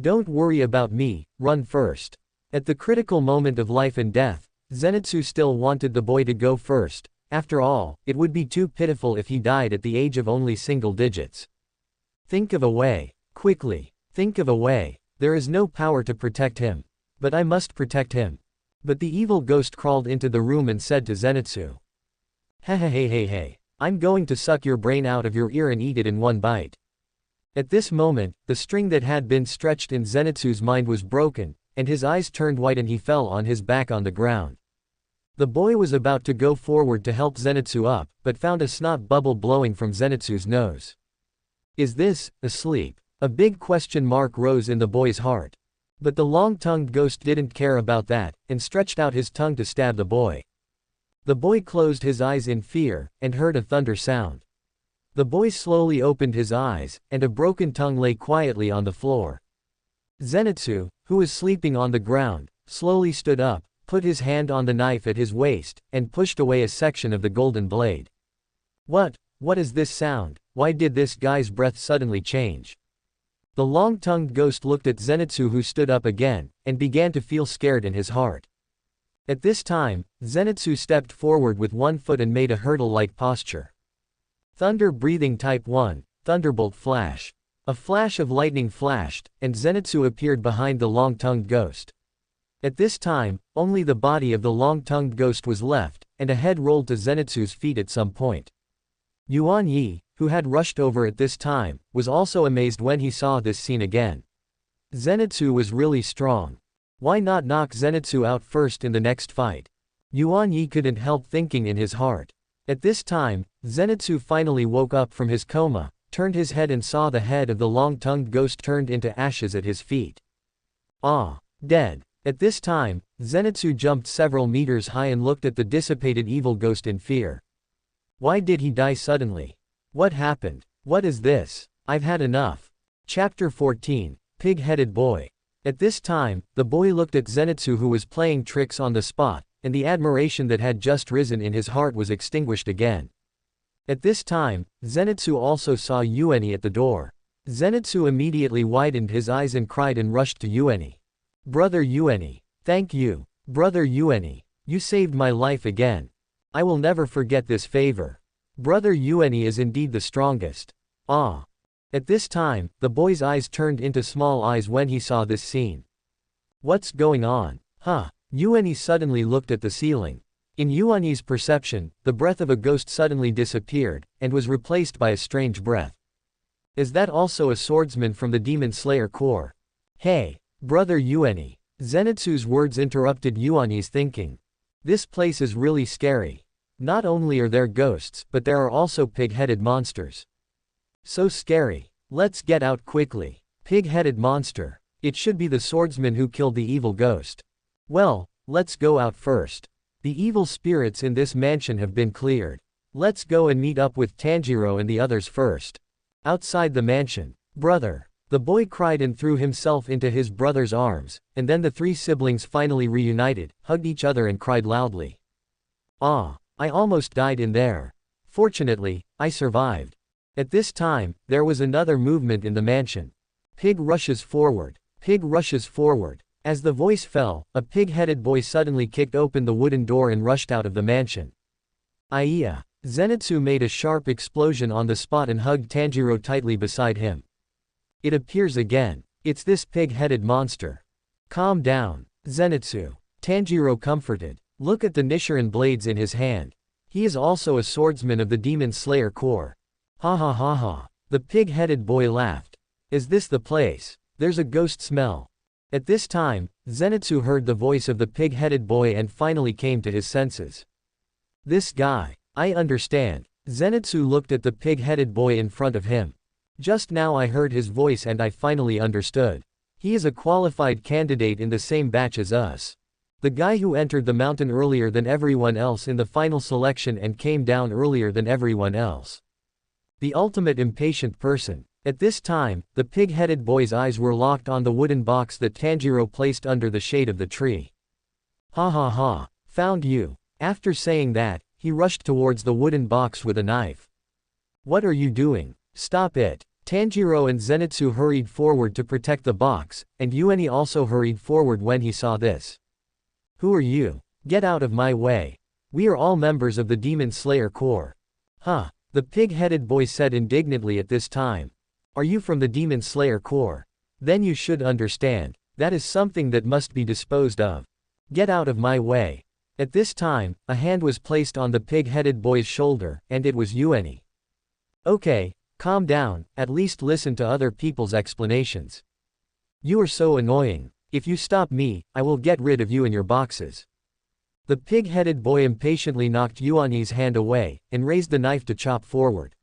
Don't worry about me, run first. At the critical moment of life and death, Zenitsu still wanted the boy to go first. After all, it would be too pitiful if he died at the age of only single digits. Think of a way. Quickly. Think of a way. There is no power to protect him. But I must protect him. But the evil ghost crawled into the room and said to Zenitsu. Hey. I'm going to suck your brain out of your ear and eat it in one bite. At this moment, the string that had been stretched in Zenitsu's mind was broken, and his eyes turned white and he fell on his back on the ground. The boy was about to go forward to help Zenitsu up, but found a snot bubble blowing from Zenitsu's nose. Is this asleep? A big question mark rose in the boy's heart. But the long-tongued ghost didn't care about that, and stretched out his tongue to stab the boy. The boy closed his eyes in fear, and heard a thunder sound. The boy slowly opened his eyes, and a broken tongue lay quietly on the floor. Zenitsu, who was sleeping on the ground, slowly stood up, put his hand on the knife at his waist, and pushed away a section of the golden blade. What is this sound? Why did this guy's breath suddenly change? The long-tongued ghost looked at Zenitsu, who stood up again, and began to feel scared in his heart. At this time, Zenitsu stepped forward with one foot and made a hurdle-like posture. Thunder breathing type 1, thunderbolt flash. A flash of lightning flashed, and Zenitsu appeared behind the long-tongued ghost. At this time, only the body of the long-tongued ghost was left, and a head rolled to Zenitsu's feet at some point. Yuan Yi, who had rushed over at this time, was also amazed when he saw this scene again. Zenitsu was really strong. Why not knock Zenitsu out first in the next fight? Yuan Yi couldn't help thinking in his heart. At this time, Zenitsu finally woke up from his coma, turned his head and saw the head of the long-tongued ghost turned into ashes at his feet. Ah, dead. At this time, Zenitsu jumped several meters high and looked at the dissipated evil ghost in fear. Why did he die suddenly? What happened? What is this? I've had enough. Chapter 14, Pig-Headed Boy. At this time, the boy looked at Zenitsu who was playing tricks on the spot, and the admiration that had just risen in his heart was extinguished again. At this time, Zenitsu also saw Yuan Yi at the door. Zenitsu immediately widened his eyes and cried and rushed to Yuan Yi. Brother Yuan Yi. Thank you. Brother Yuan Yi. You saved my life again. I will never forget this favor. Brother Yuan Yi is indeed the strongest. Ah. At this time, the boy's eyes turned into small eyes when he saw this scene. What's going on? Huh? Yuan Yi suddenly looked at the ceiling. In Yuan Yi's perception, the breath of a ghost suddenly disappeared, and was replaced by a strange breath. Is that also a swordsman from the Demon Slayer Corps? Hey, brother Yuan Yi. Zenitsu's words interrupted Yuan Yi's thinking. This place is really scary. Not only are there ghosts, but there are also pig-headed monsters. So scary. Let's get out quickly. Pig-headed monster. It should be the swordsman who killed the evil ghost. Well, let's go out first. The evil spirits in this mansion have been cleared. Let's go and meet up with Tanjiro and the others first. Outside the mansion. Brother. The boy cried and threw himself into his brother's arms, and then the three siblings finally reunited, hugged each other and cried loudly. Ah, I almost died in there. Fortunately, I survived. At this time, there was another movement in the mansion. Pig rushes forward. Pig rushes forward. As the voice fell, a pig-headed boy suddenly kicked open the wooden door and rushed out of the mansion. Aiya! Zenitsu made a sharp explosion on the spot and hugged Tanjiro tightly beside him. It appears again. It's this pig-headed monster. Calm down, Zenitsu. Tanjiro comforted. Look at the Nichiren blades in his hand. He is also a swordsman of the Demon Slayer Corps. Ha ha ha ha. The pig-headed boy laughed. Is this the place? There's a ghost smell. At this time, Zenitsu heard the voice of the pig-headed boy and finally came to his senses. This guy. I understand. Zenitsu looked at the pig-headed boy in front of him. Just now I heard his voice and I finally understood. He is a qualified candidate in the same batch as us. The guy who entered the mountain earlier than everyone else in the final selection and came down earlier than everyone else. The ultimate impatient person. At this time, the pig-headed boy's eyes were locked on the wooden box that Tanjiro placed under the shade of the tree. Ha ha ha. Found you. After saying that, he rushed towards the wooden box with a knife. What are you doing? Stop it. Tanjiro and Zenitsu hurried forward to protect the box, and Yuan Yi also hurried forward when he saw this. Who are you? Get out of my way. We are all members of the Demon Slayer Corps. Huh? The pig-headed boy said indignantly at this time. Are you from the Demon Slayer Corps? Then you should understand. That is something that must be disposed of. Get out of my way. At this time, a hand was placed on the pig-headed boy's shoulder, and it was Yuan Yi. Okay, calm down, at least listen to other people's explanations. You are so annoying. If you stop me, I will get rid of you and your boxes. The pig-headed boy impatiently knocked Yuan Yi's hand away, and raised the knife to chop forward.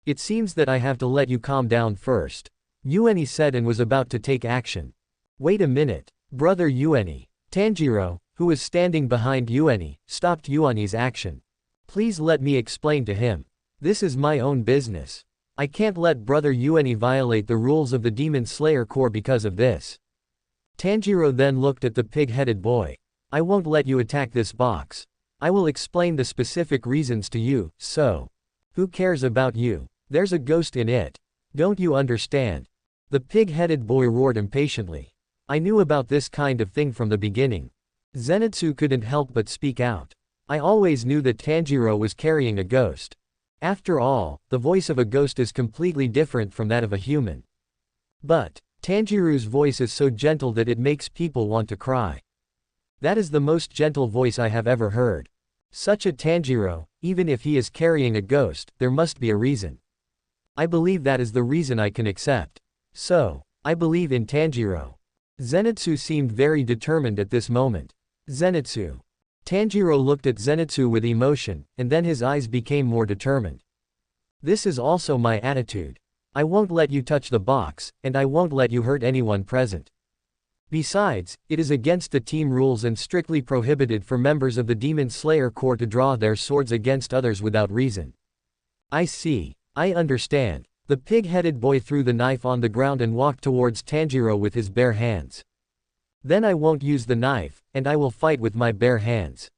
It seems that I have to let you calm down first. Yuan Yi said and was about to take action. Wait a minute, brother Yuan Yi. Tanjiro, who was standing behind Yuan Yi, stopped Yuan Yi's action. Please let me explain to him. This is my own business. I can't let brother Yuan Yi violate the rules of the Demon Slayer Corps because of this. Tanjiro then looked at the pig-headed boy. I won't let you attack this box. I will explain the specific reasons to you, so. Who cares about you? There's a ghost in it. Don't you understand? The pig-headed boy roared impatiently. I knew about this kind of thing from the beginning. Zenitsu couldn't help but speak out. I always knew that Tanjiro was carrying a ghost. After all, the voice of a ghost is completely different from that of a human. But, Tanjiro's voice is so gentle that it makes people want to cry. That is the most gentle voice I have ever heard. Such a Tanjiro, even if he is carrying a ghost, there must be a reason. I believe that is the reason I can accept. So, I believe in Tanjiro. Zenitsu seemed very determined at this moment. Zenitsu. Tanjiro looked at Zenitsu with emotion, and then his eyes became more determined. This is also my attitude. I won't let you touch the box, and I won't let you hurt anyone present. Besides, it is against the team rules and strictly prohibited for members of the Demon Slayer Corps to draw their swords against others without reason. I see. I understand. The pig-headed boy threw the knife on the ground and walked towards Tanjiro with his bare hands. Then I won't use the knife, and I will fight with my bare hands.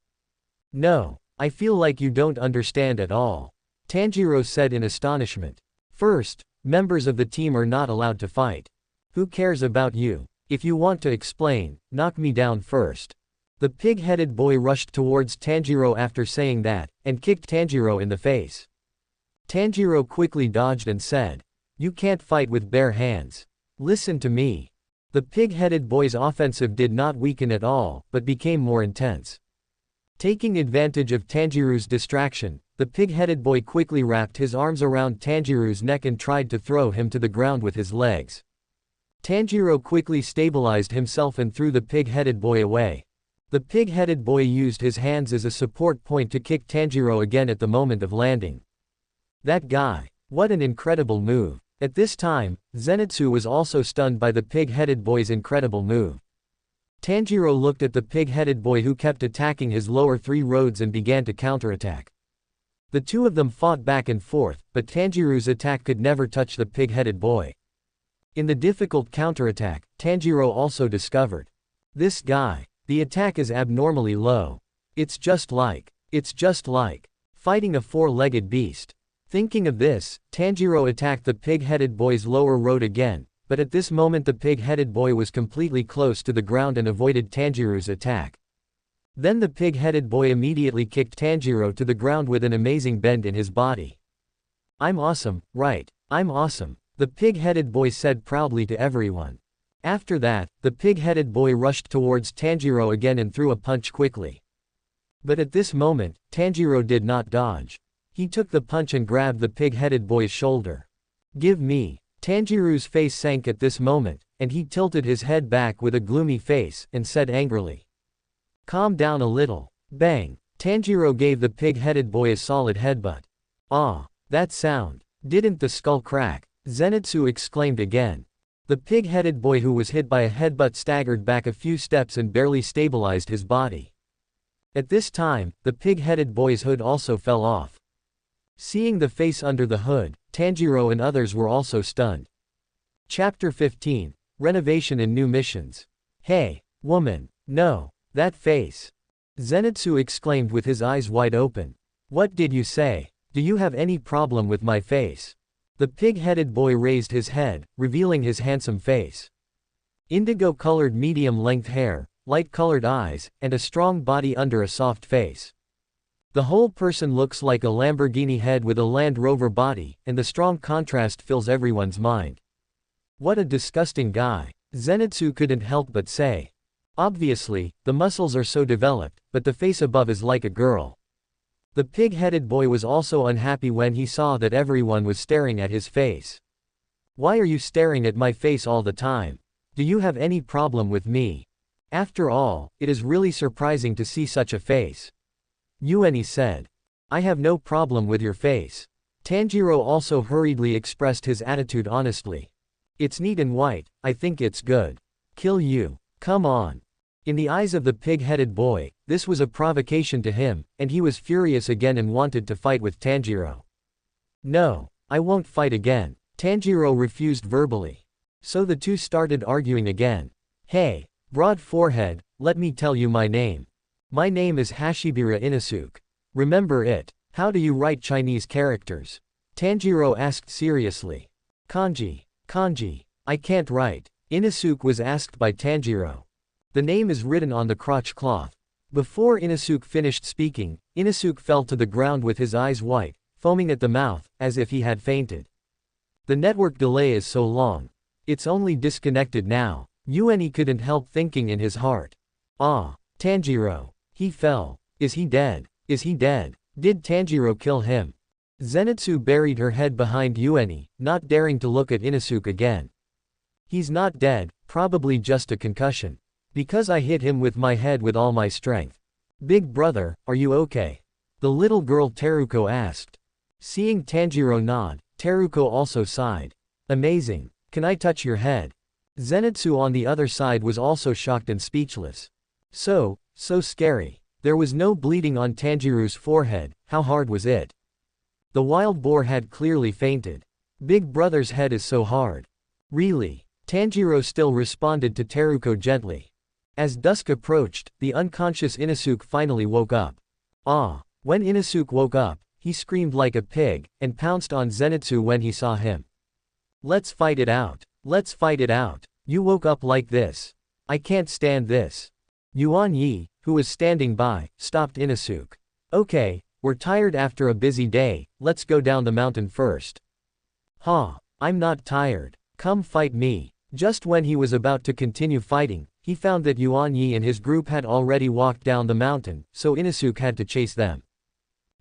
No, I feel like you don't understand at all, Tanjiro said in astonishment. First, members of the team are not allowed to fight. Who cares about you? If you want to explain, knock me down first. The pig-headed boy rushed towards Tanjiro after saying that, and kicked Tanjiro in the face. Tanjiro quickly dodged and said, "You can't fight with bare hands. Listen to me." The pig-headed boy's offensive did not weaken at all, but became more intense. Taking advantage of Tanjiro's distraction, the pig-headed boy quickly wrapped his arms around Tanjiro's neck and tried to throw him to the ground with his legs. Tanjiro quickly stabilized himself and threw the pig-headed boy away. The pig-headed boy used his hands as a support point to kick Tanjiro again at the moment of landing. That guy. What an incredible move. At this time, Zenitsu was also stunned by the pig-headed boy's incredible move. Tanjiro looked at the pig-headed boy who kept attacking his lower three roads and began to counterattack. The two of them fought back and forth, but Tanjiro's attack could never touch the pig-headed boy. In the difficult counterattack, Tanjiro also discovered. This guy. The attack is abnormally low. It's just like fighting a four-legged beast. Thinking of this, Tanjiro attacked the pig-headed boy's lower road again, but at this moment the pig-headed boy was completely close to the ground and avoided Tanjiro's attack. Then the pig-headed boy immediately kicked Tanjiro to the ground with an amazing bend in his body. "I'm awesome, right? I'm awesome," the pig-headed boy said proudly to everyone. After that, the pig-headed boy rushed towards Tanjiro again and threw a punch quickly. But at this moment, Tanjiro did not dodge. He took the punch and grabbed the pig-headed boy's shoulder. "Give me." Tanjiro's face sank at this moment, and he tilted his head back with a gloomy face, and said angrily, "Calm down a little." Bang! Tanjiro gave the pig-headed boy a solid headbutt. "Ah, that sound. Didn't the skull crack?" Zenitsu exclaimed again. The pig-headed boy who was hit by a headbutt staggered back a few steps and barely stabilized his body. At this time, the pig-headed boy's hood also fell off. Seeing the face under the hood, Tanjiro and others were also stunned. Chapter 15. Renovation and New Missions. "Hey, woman, no, that face!" Zenitsu exclaimed with his eyes wide open. "What did you say? Do you have any problem with my face?" The pig-headed boy raised his head, revealing his handsome face. Indigo-colored medium-length hair, light-colored eyes, and a strong body under a soft face. The whole person looks like a Lamborghini head with a Land Rover body, and the strong contrast fills everyone's mind. "What a disgusting guy," Zenitsu couldn't help but say. Obviously, the muscles are so developed, but the face above is like a girl. The pig-headed boy was also unhappy when he saw that everyone was staring at his face. "Why are you staring at my face all the time? Do you have any problem with me? After all, it is really surprising to see such a face," Yuan Yi said. "I have no problem with your face." Tanjiro also hurriedly expressed his attitude honestly. "It's neat and white, I think it's good. Kill you. Come on." In the eyes of the pig-headed boy, this was a provocation to him, and he was furious again and wanted to fight with Tanjiro. "No, I won't fight again," Tanjiro refused verbally. So the two started arguing again. "Hey, broad forehead, let me tell you my name. My name is Hashibira Inosuke. Remember it. How do you write Chinese characters?" Tanjiro asked seriously. Kanji. I can't write," Inosuke was asked by Tanjiro. "The name is written on the crotch cloth." Before Inosuke finished speaking, Inosuke fell to the ground with his eyes white, foaming at the mouth, as if he had fainted. The network delay is so long. It's only disconnected now, Yuan Yi couldn't help thinking in his heart. "Ah, Tanjiro. He fell. Is he dead? Is he dead? Did Tanjiro kill him?" Zenitsu buried her head behind Yuan Yi, not daring to look at Inosuke again. He's not dead, probably just a concussion. Because I hit him with my head with all my strength. Big brother, are you okay? The little girl Teruko asked. Seeing Tanjiro nod, Teruko also sighed. Amazing. Can I touch your head? Zenitsu on the other side was also shocked and speechless. So scary. There was no bleeding on Tanjiro's forehead, how hard was it? The wild boar had clearly fainted. Big brother's head is so hard. Really? Tanjiro still responded to Teruko gently. As dusk approached, the unconscious Inosuke finally woke up. When Inosuke woke up, he screamed like a pig, and pounced on Zenitsu when he saw him. Let's fight it out. Let's fight it out. You woke up like this. I can't stand this. Yuan Yi, who was standing by, stopped Inosuke. Okay, we're tired after a busy day, let's go down the mountain first. I'm not tired. Come fight me. Just when he was about to continue fighting, he found that Yuan Yi and his group had already walked down the mountain, so Inosuke had to chase them.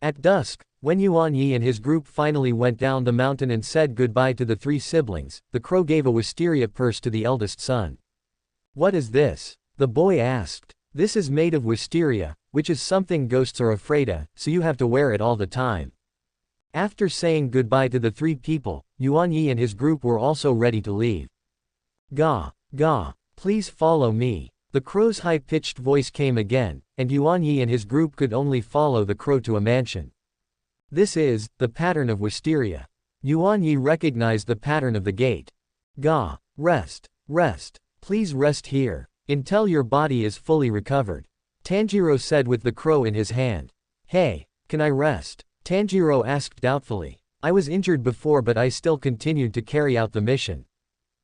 At dusk, when Yuan Yi and his group finally went down the mountain and said goodbye to the three siblings, the crow gave a wisteria purse to the eldest son. What is this? The boy asked. This is made of wisteria, which is something ghosts are afraid of, so you have to wear it all the time. After saying goodbye to the three people, Yuan Yi and his group were also ready to leave. Ga, please follow me. The crow's high-pitched voice came again, and Yuan Yi and his group could only follow the crow to a mansion. This is the pattern of wisteria. Yuan Yi recognized the pattern of the gate. Ga, rest. Please rest here, until your body is fully recovered. Tanjiro said with the crow in his hand. Hey, can I rest? Tanjiro asked doubtfully. I was injured before but I still continued to carry out the mission.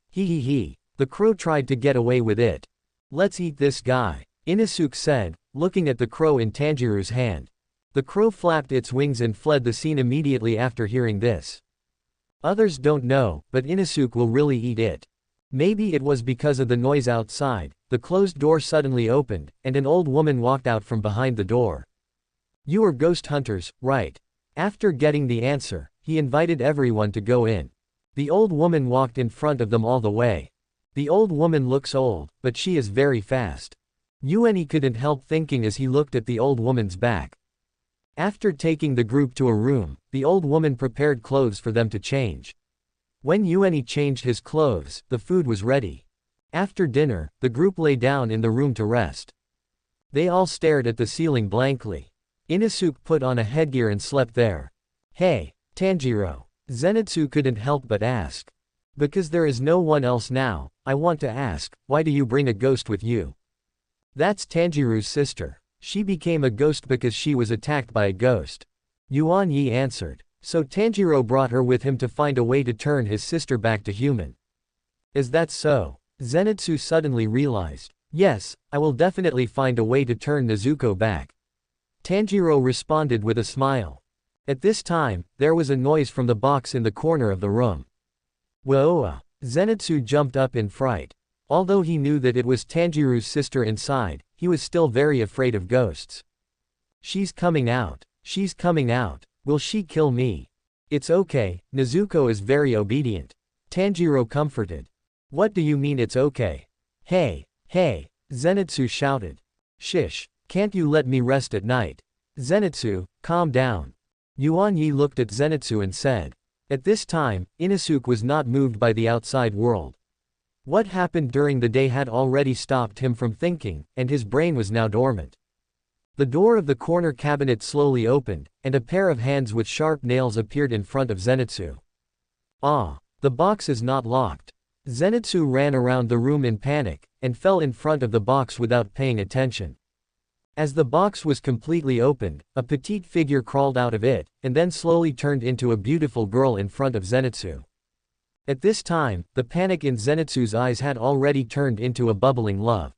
He. The crow tried to get away with it. Let's eat this guy, Inosuke said, looking at the crow in Tanjiro's hand. The crow flapped its wings and fled the scene immediately after hearing this. Others don't know, but Inosuke will really eat it. Maybe it was because of the noise outside. The closed door suddenly opened, and an old woman walked out from behind the door. You are ghost hunters, right? After getting the answer, he invited everyone to go in. The old woman walked in front of them all the way. The old woman looks old, but she is very fast. Yuan couldn't help thinking as he looked at the old woman's back. After taking the group to a room, the old woman prepared clothes for them to change. When Yuan changed his clothes, the food was ready. After dinner, the group lay down in the room to rest. They all stared at the ceiling blankly. Inosuke put on a headgear and slept there. Hey, Tanjiro. Zenitsu couldn't help but ask. Because there is no one else now, I want to ask, why do you bring a ghost with you? That's Tanjiro's sister. She became a ghost because she was attacked by a ghost. Yuan Yi answered. So Tanjiro brought her with him to find a way to turn his sister back to human. Is that so? Zenitsu suddenly realized. Yes, I will definitely find a way to turn Nezuko back. Tanjiro responded with a smile. At this time, there was a noise from the box in the corner of the room. Whoa! Zenitsu jumped up in fright. Although he knew that it was Tanjiro's sister inside, he was still very afraid of ghosts. She's coming out. Will she kill me? It's okay, Nezuko is very obedient. Tanjiro comforted. What do you mean it's okay? Hey, Zenitsu shouted. Shish, can't you let me rest at night? Zenitsu, calm down. Yuan Yi looked at Zenitsu and said. At this time, Inosuke was not moved by the outside world. What happened during the day had already stopped him from thinking, and his brain was now dormant. The door of the corner cabinet slowly opened, and a pair of hands with sharp nails appeared in front of Zenitsu. The box is not locked. Zenitsu ran around the room in panic, and fell in front of the box without paying attention. As the box was completely opened, a petite figure crawled out of it, and then slowly turned into a beautiful girl in front of Zenitsu. At this time, the panic in Zenitsu's eyes had already turned into a bubbling love.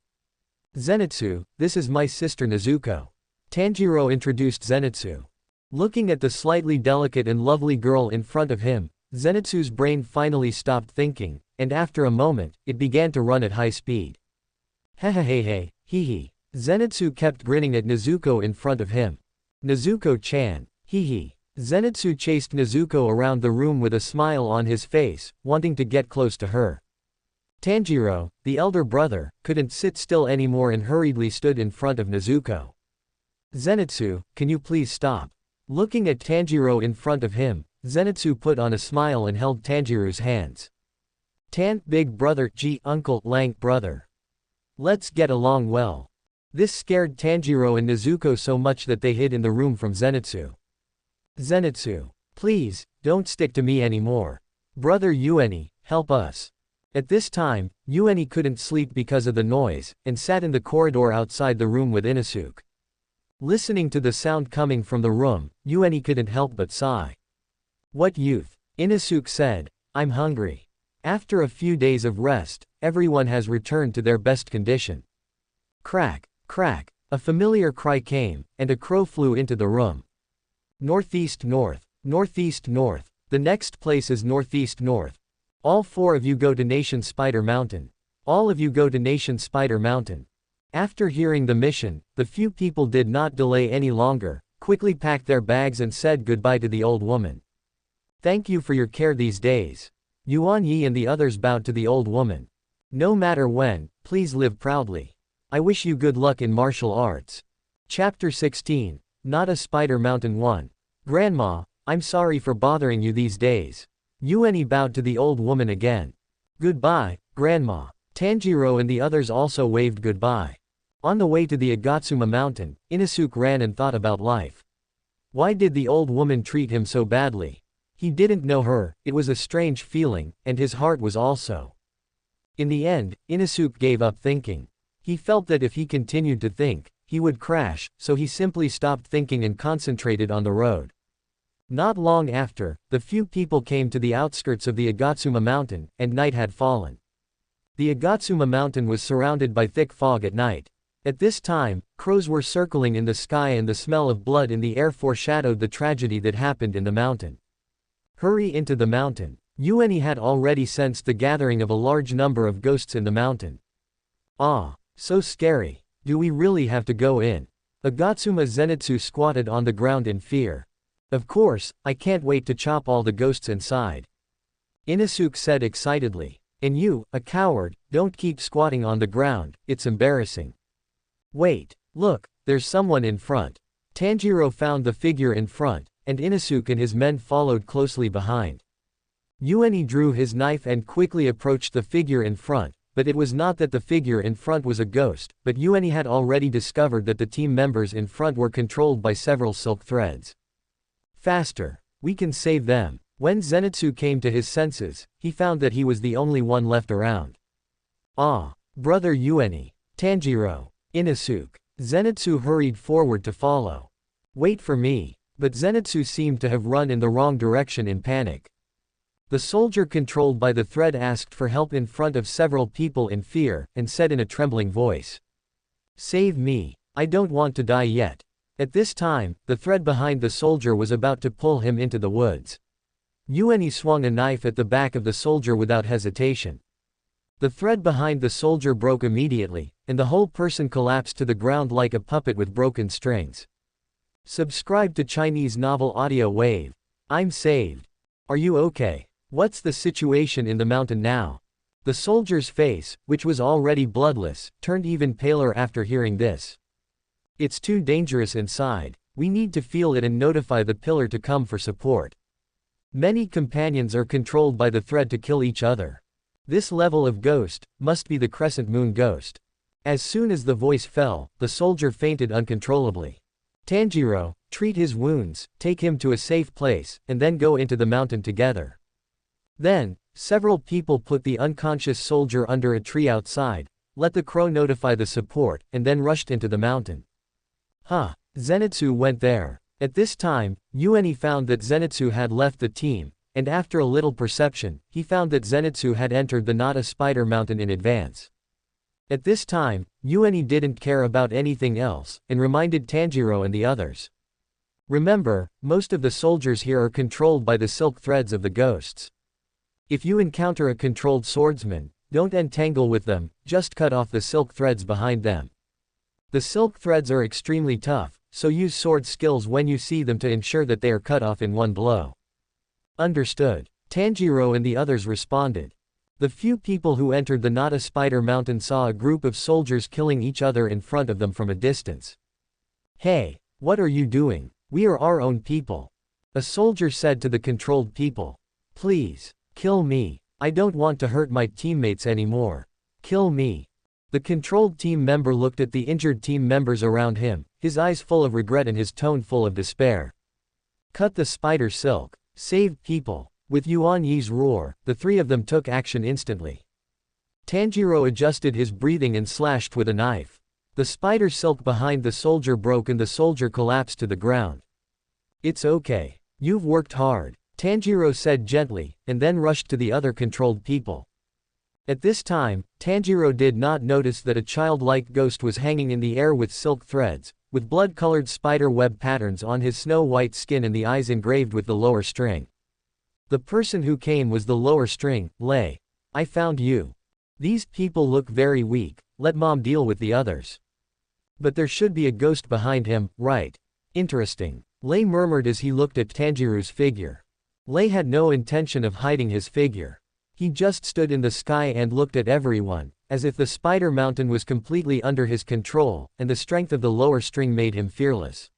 Zenitsu, this is my sister Nezuko. Tanjiro introduced Zenitsu. Looking at the slightly delicate and lovely girl in front of him, Zenitsu's brain finally stopped thinking, and after a moment, it began to run at high speed. Hehehehe, hee. Zenitsu kept grinning at Nezuko in front of him. Nezuko-chan, hee. Zenitsu chased Nezuko around the room with a smile on his face, wanting to get close to her. Tanjiro, the elder brother, couldn't sit still anymore and hurriedly stood in front of Nezuko. Zenitsu, can you please stop? Looking at Tanjiro in front of him, Zenitsu put on a smile and held Tanjiro's hands. Big brother, uncle, lank brother. Let's get along well. This scared Tanjiro and Nezuko so much that they hid in the room from Zenitsu. Zenitsu, please, don't stick to me anymore. Brother Yuani, help us. At this time, Yuani couldn't sleep because of the noise, and sat in the corridor outside the room with Inosuke. Listening to the sound coming from the room, Yuani couldn't help but sigh. What youth? Inosuke said, I'm hungry. After a few days of rest, everyone has returned to their best condition. Crack, crack, a familiar cry came, and a crow flew into the room. Northeast north, northeast north, the next place is northeast north. All 4 of you go to Nation Spider Mountain. All of you go to Nation Spider Mountain. After hearing the mission, the few people did not delay any longer, quickly packed their bags and said goodbye to the old woman. Thank you for your care these days. Yuan Yi and the others bowed to the old woman. No matter when, please live proudly. I wish you good luck in martial arts. Chapter 16, Not a Spider Mountain 1. Grandma, I'm sorry for bothering you these days. Yuani bowed to the old woman again. Goodbye, Grandma. Tanjiro and the others also waved goodbye. On the way to the Agatsuma mountain, Inosuke ran and thought about life. Why did the old woman treat him so badly? He didn't know her, it was a strange feeling, and his heart was also. In the end, Inosuke gave up thinking. He felt that if he continued to think, he would crash, so he simply stopped thinking and concentrated on the road. Not long after, the few people came to the outskirts of the Agatsuma mountain, and night had fallen. The Agatsuma mountain was surrounded by thick fog at night. At this time, crows were circling in the sky and the smell of blood in the air foreshadowed the tragedy that happened in the mountain. Hurry into the mountain. Yuani had already sensed the gathering of a large number of ghosts in the mountain. Ah, so scary. Do we really have to go in? Agatsuma Zenitsu squatted on the ground in fear. Of course, I can't wait to chop all the ghosts inside. Inosuke said excitedly. And you, a coward, don't keep squatting on the ground, it's embarrassing. Wait, look, there's someone in front. Tanjiro found the figure in front, and Inosuke and his men followed closely behind. Yuani drew his knife and quickly approached the figure in front, but it was not that the figure in front was a ghost, but Yuani had already discovered that the team members in front were controlled by several silk threads. Faster. We can save them. When Zenitsu came to his senses, he found that he was the only one left around. Ah, brother Yuani. Tanjiro. Inosuke. Zenitsu hurried forward to follow. Wait for me. But Zenitsu seemed to have run in the wrong direction in panic. The soldier controlled by the thread asked for help in front of several people in fear, and said in a trembling voice. Save me. I don't want to die yet. At this time, the thread behind the soldier was about to pull him into the woods. Yuani swung a knife at the back of the soldier without hesitation. The thread behind the soldier broke immediately, and the whole person collapsed to the ground like a puppet with broken strings. Subscribe to Chinese Novel Audio Wave. I'm saved. Are you okay? What's the situation in the mountain now? The soldier's face, which was already bloodless, turned even paler after hearing this. It's too dangerous inside. We need to feel it and notify the pillar to come for support. Many companions are controlled by the thread to kill each other. This level of ghost must be the crescent moon ghost. As soon as the voice fell, the soldier fainted uncontrollably. Tanjiro, treat his wounds, take him to a safe place, and then go into the mountain together. Then, several people put the unconscious soldier under a tree outside, let the crow notify the support, and then rushed into the mountain. Zenitsu went there. At this time, Yuani found that Zenitsu had left the team, and after a little perception, he found that Zenitsu had entered the Not a Spider Mountain in advance. At this time, Yuani didn't care about anything else, and reminded Tanjiro and the others. Remember, most of the soldiers here are controlled by the silk threads of the ghosts. If you encounter a controlled swordsman, don't entangle with them, just cut off the silk threads behind them. The silk threads are extremely tough, so use sword skills when you see them to ensure that they are cut off in one blow. Understood. Tanjiro and the others responded. The few people who entered the Not a Spider Mountain saw a group of soldiers killing each other in front of them from a distance. "Hey, what are you doing? We are our own people," a soldier said to the controlled people. "Please, kill me. I don't want to hurt my teammates anymore. Kill me." The controlled team member looked at the injured team members around him, his eyes full of regret and his tone full of despair. "Cut the spider silk. Save people." With Yuan Yi's roar, the three of them took action instantly. Tanjiro adjusted his breathing and slashed with a knife. The spider silk behind the soldier broke and the soldier collapsed to the ground. "It's okay. You've worked hard," Tanjiro said gently, and then rushed to the other controlled people. At this time, Tanjiro did not notice that a childlike ghost was hanging in the air with silk threads, with blood-colored spider web patterns on his snow-white skin and the eyes engraved with the lower string. The person who came was the lower string, Lei. "I found you. These people look very weak, let Mom deal with the others." "But there should be a ghost behind him, right? Interesting," Lei murmured as he looked at Tanjiro's figure. Lei had no intention of hiding his figure. He just stood in the sky and looked at everyone, as if the spider mountain was completely under his control, and the strength of the lower string made him fearless.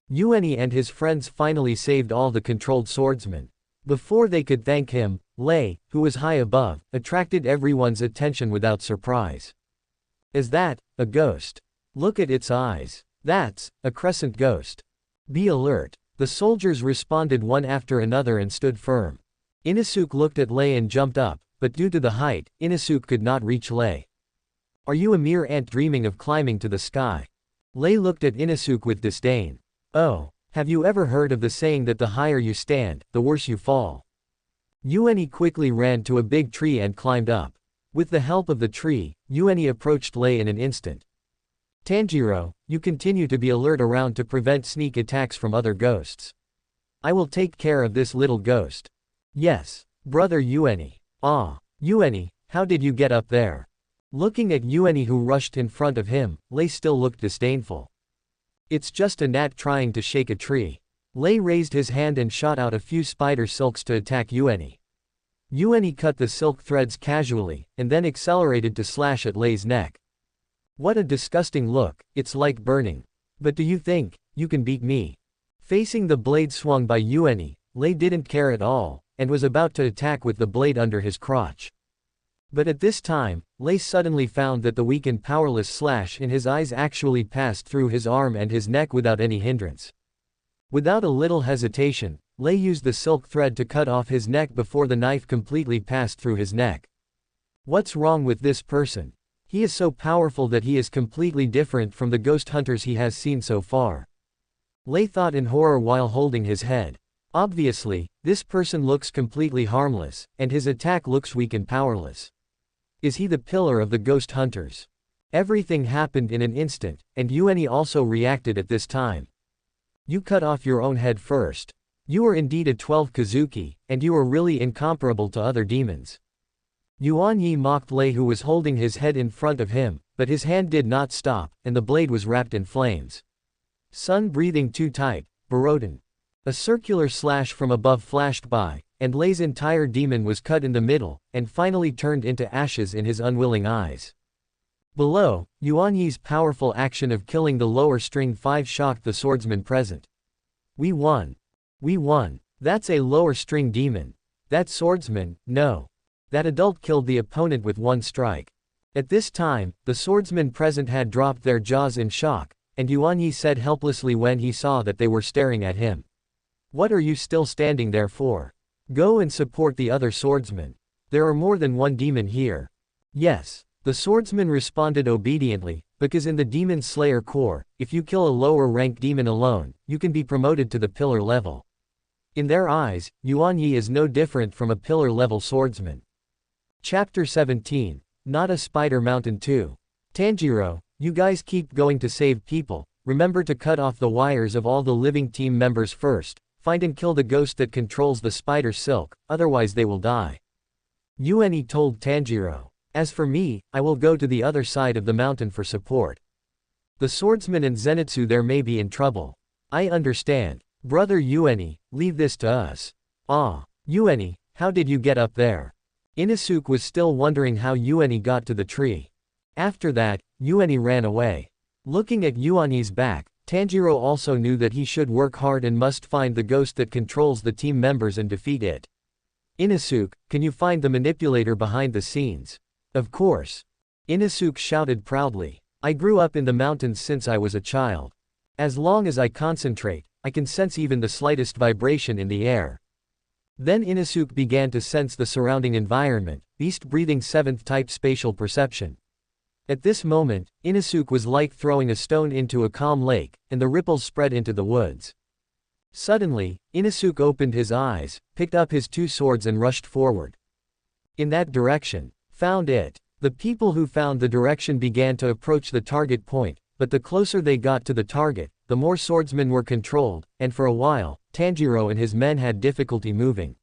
Yuan and his friends finally saved all the controlled swordsmen. Before they could thank him, Lei, who was high above, attracted everyone's attention without surprise. "Is that a ghost? Look at its eyes. That's a crescent ghost. Be alert." The soldiers responded one after another and stood firm. Inosuke looked at Lei and jumped up, but due to the height, Inosuke could not reach Lei. "Are you a mere ant dreaming of climbing to the sky?" Lei looked at Inosuke with disdain. "Oh. Have you ever heard of the saying that the higher you stand, the worse you fall?" Yuan quickly ran to a big tree and climbed up. With the help of the tree, Yuan approached Lei in an instant. "Tanjiro, you continue to be alert around to prevent sneak attacks from other ghosts. I will take care of this little ghost." "Yes, brother Yuan." "Ah, Yuan, how did you get up there?" Looking at Yuan who rushed in front of him, Lei still looked disdainful. "It's just a gnat trying to shake a tree." Lei raised his hand and shot out a few spider silks to attack Yuan. Yuan cut the silk threads casually, and then accelerated to slash at Lei's neck. "What a disgusting look, it's like burning. But do you think you can beat me?" Facing the blade swung by Yuan, Lei didn't care at all, and was about to attack with the blade under his crotch. But at this time, Lei suddenly found that the weak and powerless slash in his eyes actually passed through his arm and his neck without any hindrance. Without a little hesitation, Lei used the silk thread to cut off his neck before the knife completely passed through his neck. What's wrong with this person? He is so powerful that he is completely different from the ghost hunters he has seen so far. Lei thought in horror while holding his head. Obviously, this person looks completely harmless, and his attack looks weak and powerless. Is he the pillar of the ghost hunters? Everything happened in an instant, and Yuan also reacted at this time. "You cut off your own head first. You are indeed a 12 Kazuki, and you are really incomparable to other demons." Yuan Yi mocked Lei who was holding his head in front of him, but his hand did not stop, and the blade was wrapped in flames. "Sun breathing too tight, Baroden." A circular slash from above flashed by, and Lei's entire demon was cut in the middle, and finally turned into ashes in his unwilling eyes. Below, Yuan Yi's powerful action of killing the lower string 5 shocked the swordsman present. "We won. We won. That's a lower string demon. That swordsman, no. That adult killed the opponent with one strike." At this time, the swordsmen present had dropped their jaws in shock, and Yuan Yi said helplessly when he saw that they were staring at him. "What are you still standing there for? Go and support the other swordsmen. There are more than one demon here." "Yes." The swordsman responded obediently, because in the Demon Slayer Corps, if you kill a lower rank demon alone, you can be promoted to the pillar level. In their eyes, Yuan Yi is no different from a pillar level swordsman. Chapter 17. Not a Spider Mountain 2. "Tanjiro, you guys keep going to save people, remember to cut off the wires of all the living team members first, find and kill the ghost that controls the spider silk, otherwise they will die." Yuan told Tanjiro. "As for me, I will go to the other side of the mountain for support. The swordsman and Zenitsu there may be in trouble." "I understand. Brother Yuan, leave this to us." "Ah, Yuan, how did you get up there?" Inosuke was still wondering how Yuan Yi got to the tree. After that, Yuan Yi ran away. Looking at Yuan Yi's back, Tanjiro also knew that he should work hard and must find the ghost that controls the team members and defeat it. Inosuke, can you find the manipulator behind the scenes? Of course. Inosuke shouted proudly. I grew up in the mountains since I was a child. As long as I concentrate, I can sense even the slightest vibration in the air. Then Inosuke began to sense the surrounding environment, beast-breathing 7th type spatial perception. At this moment, Inosuke was like throwing a stone into a calm lake, and the ripples spread into the woods. Suddenly, Inosuke opened his eyes, picked up his 2 swords and rushed forward. In that direction. Found it. The people who found the direction began to approach the target point, but the closer they got to the target, the more swordsmen were controlled, and for a while, Tanjiro and his men had difficulty moving.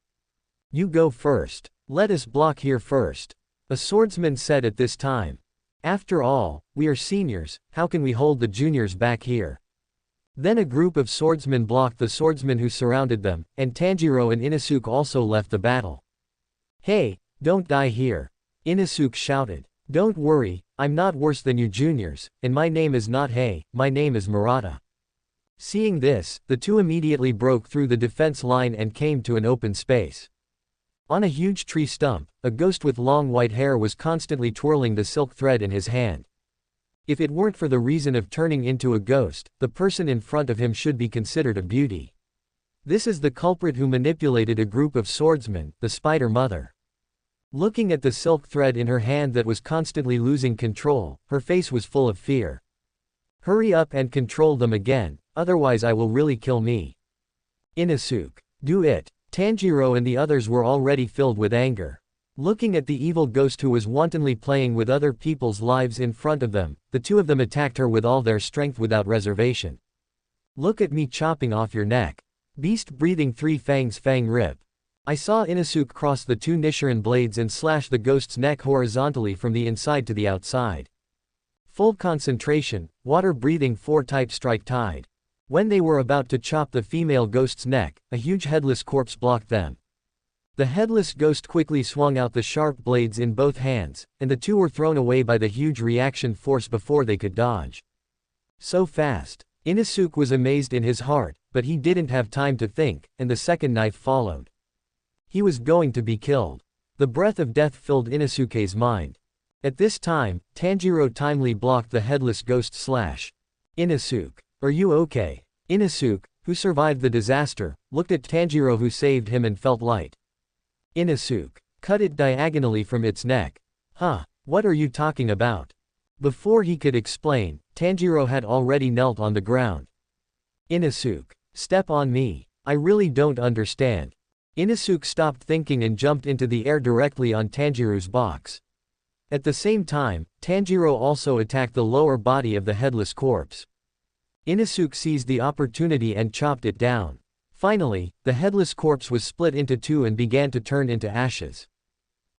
You go first. Let us block here first. A swordsman said at this time. After all, we are seniors, how can we hold the juniors back here? Then a group of swordsmen blocked the swordsmen who surrounded them, and Tanjiro and Inosuke also left the battle. Hey, don't die here. Inosuke shouted. Don't worry, I'm not worse than you juniors, and my name is not Hei, my name is Murata. Seeing this, the two immediately broke through the defense line and came to an open space. On a huge tree stump, a ghost with long white hair was constantly twirling the silk thread in his hand. If it weren't for the reason of turning into a ghost, the person in front of him should be considered a beauty. This is the culprit who manipulated a group of swordsmen, the Spider Mother. Looking at the silk thread in her hand that was constantly losing control, her face was full of fear. Hurry up and control them again, otherwise I will really kill me. Inosuke. Do it. Tanjiro and the others were already filled with anger. Looking at the evil ghost who was wantonly playing with other people's lives in front of them, the two of them attacked her with all their strength without reservation. Look at me chopping off your neck. Beast breathing 3 fangs fang rip. I saw Inosuke cross the 2 Nichiren blades and slash the ghost's neck horizontally from the inside to the outside. Full concentration, water breathing 4 type strike tide. When they were about to chop the female ghost's neck, a huge headless corpse blocked them. The headless ghost quickly swung out the sharp blades in both hands, and the two were thrown away by the huge reaction force before they could dodge. So fast. Inosuke was amazed in his heart, but he didn't have time to think, and the second knife followed. He was going to be killed. The breath of death filled Inosuke's mind. At this time, Tanjiro timely blocked the headless ghost slash. Inosuke. Are you okay? Inosuke, who survived the disaster, looked at Tanjiro who saved him and felt light. Inosuke. Cut it diagonally from its neck. Huh, what are you talking about? Before he could explain, Tanjiro had already knelt on the ground. Inosuke. Step on me. I really don't understand. Inosuke stopped thinking and jumped into the air directly on Tanjiro's box. At the same time, Tanjiro also attacked the lower body of the headless corpse. Inosuke seized the opportunity and chopped it down. Finally, the headless corpse was split into 2 and began to turn into ashes.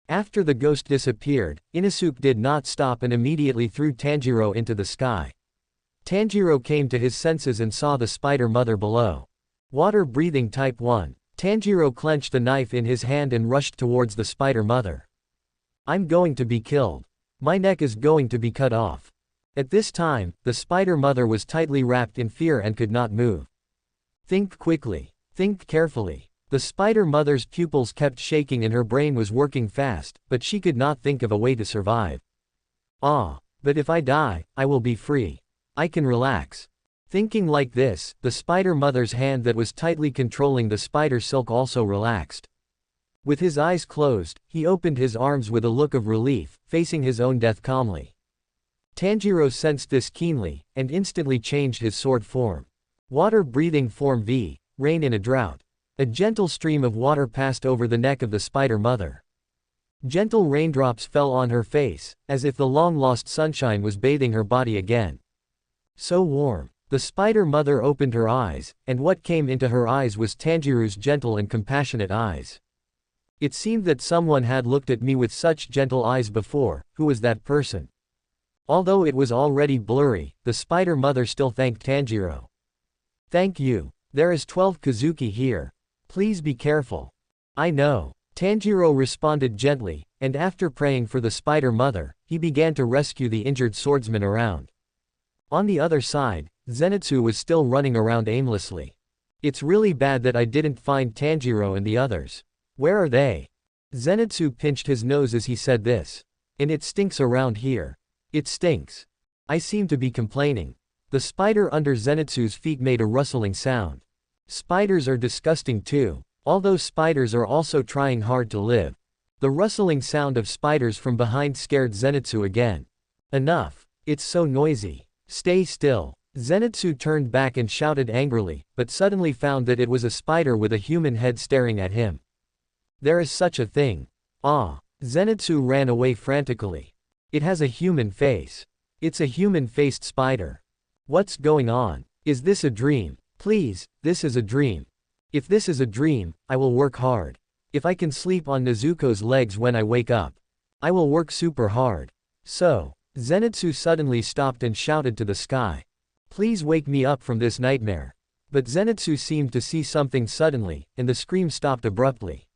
After the ghost disappeared, Inosuke did not stop and immediately threw Tanjiro into the sky. Tanjiro came to his senses and saw the Spider Mother below. Water breathing type 1. Tanjiro clenched the knife in his hand and rushed towards the Spider Mother. I'm going to be killed. My neck is going to be cut off. At this time, the Spider Mother was tightly wrapped in fear and could not move. Think quickly. Think carefully. The Spider Mother's pupils kept shaking and her brain was working fast, but she could not think of a way to survive. But if I die, I will be free. I can relax. Thinking like this, the Spider Mother's hand that was tightly controlling the spider silk also relaxed. With his eyes closed, he opened his arms with a look of relief, facing his own death calmly. Tanjiro sensed this keenly, and instantly changed his sword form. Water breathing form V, rain in a drought. A gentle stream of water passed over the neck of the Spider Mother. Gentle raindrops fell on her face, as if the long-lost sunshine was bathing her body again. So warm. The Spider Mother opened her eyes, and what came into her eyes was Tanjiro's gentle and compassionate eyes. It seemed that someone had looked at me with such gentle eyes before. Who was that person? Although it was already blurry, the Spider Mother still thanked Tanjiro. Thank you. There is 12 Kazuki here. Please be careful. I know. Tanjiro responded gently, and after praying for the spider mother, he began to rescue the injured swordsman around. On the other side, Zenitsu was still running around aimlessly. It's really bad that I didn't find Tanjiro and the others. Where are they? Zenitsu pinched his nose as he said this. And it stinks around here. It stinks. I seem to be complaining. The spider under Zenitsu's feet made a rustling sound. Spiders are disgusting too. All those spiders are also trying hard to live. The rustling sound of spiders from behind scared Zenitsu again. Enough. It's so noisy. Stay still. Zenitsu turned back and shouted angrily, but suddenly found that it was a spider with a human head staring at him. There is such a thing. Ah! Zenitsu ran away frantically. It has a human face. It's a human-faced spider. What's going on? Is this a dream? Please, this is a dream. If this is a dream, I will work hard. If I can sleep on Nezuko's legs when I wake up, I will work super hard. So, Zenitsu suddenly stopped and shouted to the sky. Please wake me up from this nightmare. But Zenitsu seemed to see something suddenly, and the scream stopped abruptly.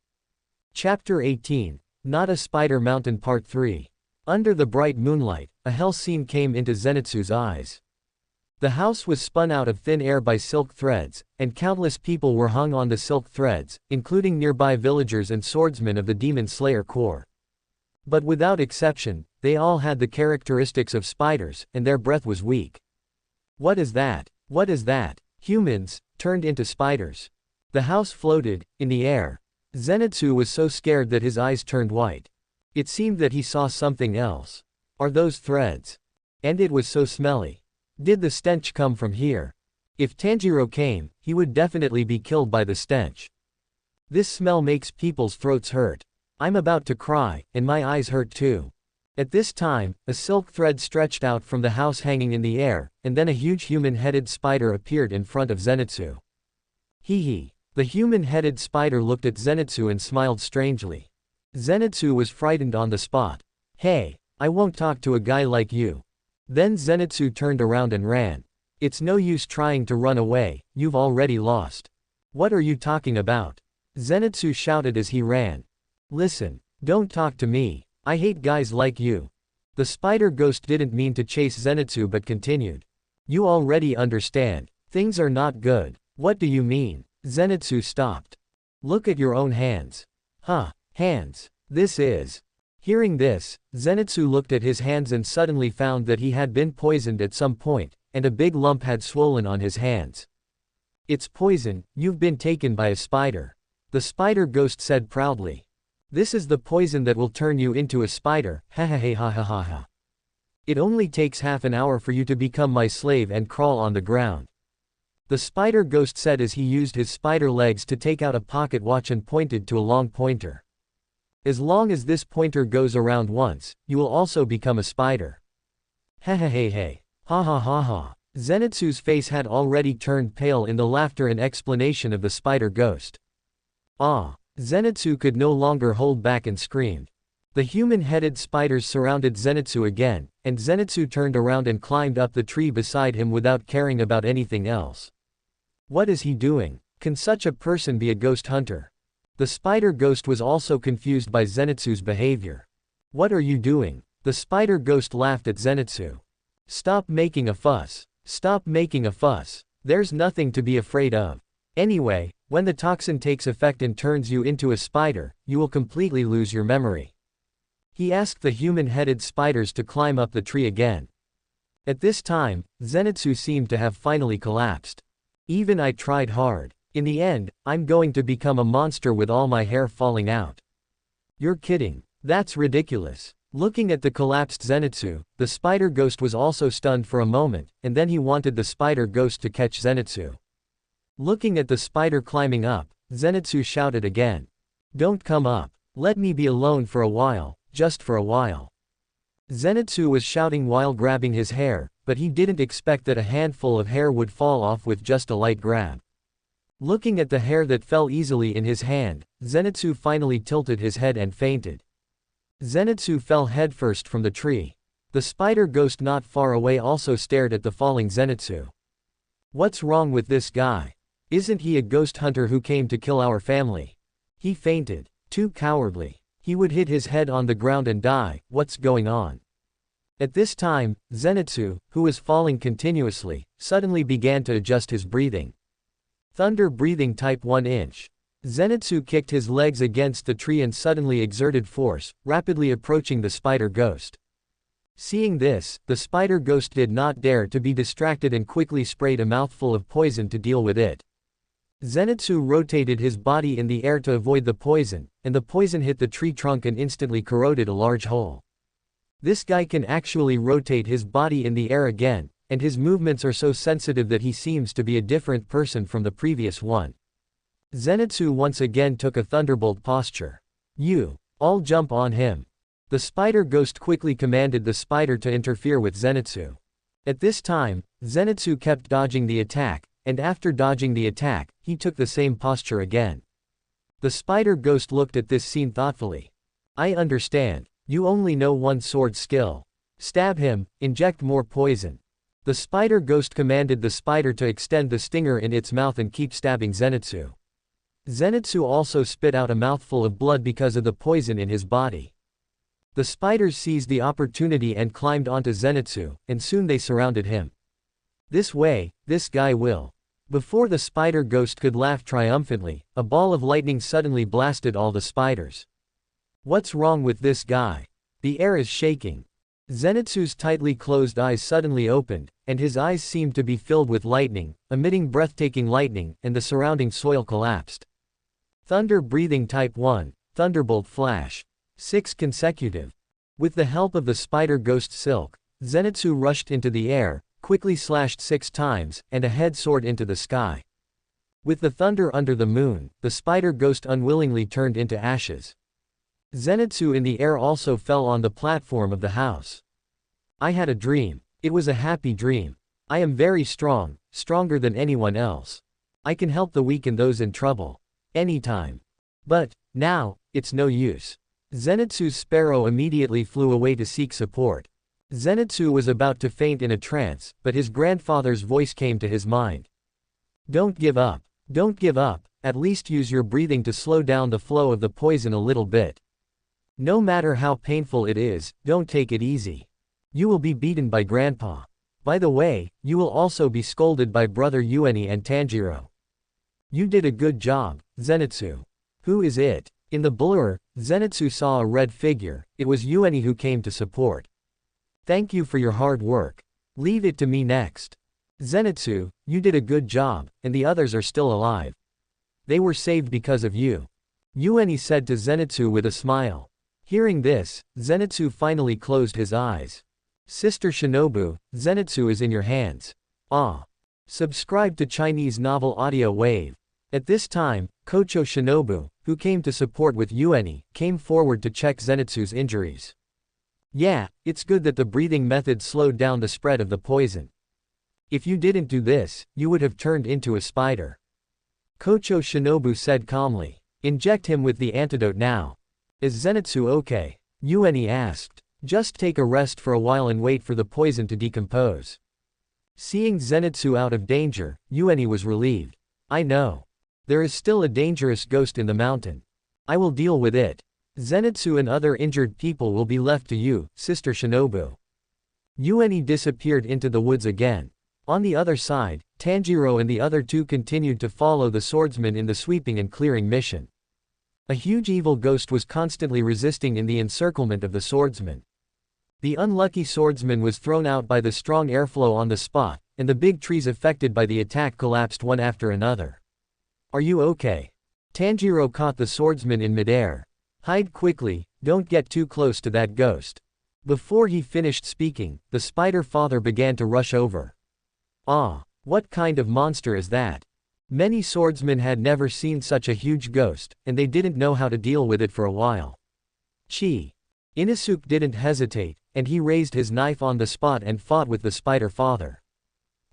Chapter 18, Not a Spider Mountain Part 3. Under the bright moonlight, a hell scene came into Zenitsu's eyes. The house was spun out of thin air by silk threads, and countless people were hung on the silk threads, including nearby villagers and swordsmen of the Demon Slayer Corps. But without exception, they all had the characteristics of spiders, and their breath was weak. What is that? What is that? Humans, turned into spiders. The house floated, in the air. Zenitsu was so scared that his eyes turned white. It seemed that he saw something else. Are those threads? And it was so smelly. Did the stench come from here? If Tanjiro came, he would definitely be killed by the stench. This smell makes people's throats hurt. I'm about to cry, and my eyes hurt too. At this time, a silk thread stretched out from the house hanging in the air, and then a huge human-headed spider appeared in front of Zenitsu. Hee hee. The human-headed spider looked at Zenitsu and smiled strangely. Zenitsu was frightened on the spot. Hey, I won't talk to a guy like you. Then Zenitsu turned around and ran. It's no use trying to run away, you've already lost. What are you talking about? Zenitsu shouted as he ran. Listen, don't talk to me. I hate guys like you. The spider ghost didn't mean to chase Zenitsu but continued. You already understand. Things are not good. What do you mean? Zenitsu stopped. Look at your own hands. Huh, hands. This is. Hearing this, Zenitsu looked at his hands and suddenly found that he had been poisoned at some point, and a big lump had swollen on his hands. It's poison, you've been taken by a spider. The spider ghost said proudly. This is the poison that will turn you into a spider, ha ha ha ha ha ha. It only takes half an hour for you to become my slave and crawl on the ground. The spider ghost said as he used his spider legs to take out a pocket watch and pointed to a long pointer. As long as this pointer goes around once, you will also become a spider. Ha ha ha ha. Ha ha ha ha. Zenitsu's face had already turned pale in the laughter and explanation of the spider ghost. Ah. Zenitsu could no longer hold back and screamed. The human-headed spiders surrounded Zenitsu again, and Zenitsu turned around and climbed up the tree beside him without caring about anything else. What is he doing? Can such a person be a ghost hunter? The spider ghost was also confused by Zenitsu's behavior. What are you doing? The spider ghost laughed at Zenitsu. Stop making a fuss. Stop making a fuss. There's nothing to be afraid of. Anyway, when the toxin takes effect and turns you into a spider, you will completely lose your memory. He asked the human-headed spiders to climb up the tree again. At this time, Zenitsu seemed to have finally collapsed. Even I tried hard. In the end, I'm going to become a monster with all my hair falling out. You're kidding. That's ridiculous. Looking at the collapsed Zenitsu, the spider ghost was also stunned for a moment, and then he wanted the spider ghost to catch Zenitsu. Looking at the spider climbing up, Zenitsu shouted again. Don't come up. Let me be alone for a while, just for a while. Zenitsu was shouting while grabbing his hair, but he didn't expect that a handful of hair would fall off with just a light grab. Looking at the hair that fell easily in his hand, Zenitsu finally tilted his head and fainted. Zenitsu fell headfirst from the tree. The spider ghost not far away also stared at the falling Zenitsu. What's wrong with this guy? Isn't he a ghost hunter who came to kill our family? He fainted. Too cowardly. He would hit his head on the ground and die. What's going on? At this time, Zenitsu, who was falling continuously, suddenly began to adjust his breathing. Thunder breathing type 1 inch. Zenitsu kicked his legs against the tree and suddenly exerted force, rapidly approaching the spider ghost. Seeing this, the spider ghost did not dare to be distracted and quickly sprayed a mouthful of poison to deal with it. Zenitsu rotated his body in the air to avoid the poison, and the poison hit the tree trunk and instantly corroded a large hole. This guy can actually rotate his body in the air again, and his movements are so sensitive that he seems to be a different person from the previous one. Zenitsu once again took a thunderbolt posture. You all jump on him. The spider ghost quickly commanded the spider to interfere with Zenitsu. At this time, Zenitsu kept dodging the attack, and after dodging the attack, he took the same posture again. The spider ghost looked at this scene thoughtfully. I understand. You only know one sword skill. Stab him, inject more poison. The spider ghost commanded the spider to extend the stinger in its mouth and keep stabbing Zenitsu. Zenitsu also spit out a mouthful of blood because of the poison in his body. The spiders seized the opportunity and climbed onto Zenitsu, and soon they surrounded him. This way, this guy will. Before the spider ghost could laugh triumphantly, a ball of lightning suddenly blasted all the spiders. What's wrong with this guy? The air is shaking. Zenitsu's tightly closed eyes suddenly opened, and his eyes seemed to be filled with lightning, emitting breathtaking lightning, and the surrounding soil collapsed. Thunder breathing type 1, thunderbolt flash. 6 consecutive. With the help of the spider ghost silk, Zenitsu rushed into the air, quickly slashed 6 times, and a head soared into the sky. With the thunder under the moon, the spider ghost unwillingly turned into ashes. Zenitsu in the air also fell on the platform of the house. I had a dream. It was a happy dream. I am very strong, stronger than anyone else. I can help the weak and those in trouble. Anytime. But, now, it's no use. Zenitsu's sparrow immediately flew away to seek support. Zenitsu was about to faint in a trance, but his grandfather's voice came to his mind. Don't give up. Don't give up, at least use your breathing to slow down the flow of the poison a little bit. No matter how painful it is, don't take it easy. You will be beaten by Grandpa. By the way, you will also be scolded by Brother Yuan and Tanjiro. You did a good job, Zenitsu. Who is it? In the blur, Zenitsu saw a red figure. It was Yuan who came to support. Thank you for your hard work. Leave it to me next. Zenitsu, you did a good job, and the others are still alive. They were saved because of you. Yuan said to Zenitsu with a smile. Hearing this, Zenitsu finally closed his eyes. Sister Shinobu, Zenitsu is in your hands. Ah. Subscribe to Chinese Novel Audio Wave. At this time, Kocho Shinobu, who came to support with Yuan, came forward to check Zenitsu's injuries. Yeah, it's good that the breathing method slowed down the spread of the poison. If you didn't do this, you would have turned into a spider. Kocho Shinobu said calmly. Inject him with the antidote now. Is Zenitsu okay? Yuan asked. Just take a rest for a while and wait for the poison to decompose. Seeing Zenitsu out of danger, Yuan was relieved. I know. There is still a dangerous ghost in the mountain. I will deal with it. Zenitsu and other injured people will be left to you, Sister Shinobu. Yuan disappeared into the woods again. On the other side, Tanjiro and the other two continued to follow the swordsman in the sweeping and clearing mission. A huge evil ghost was constantly resisting in the encirclement of the swordsman. The unlucky swordsman was thrown out by the strong airflow on the spot, and the big trees affected by the attack collapsed one after another. Are you okay? Tanjiro caught the swordsman in midair. Hide quickly, don't get too close to that ghost. Before he finished speaking, the spider father began to rush over. Ah, what kind of monster is that? Many swordsmen had never seen such a huge ghost, and they didn't know how to deal with it for a while. Inosuke didn't hesitate, and he raised his knife on the spot and fought with the spider father.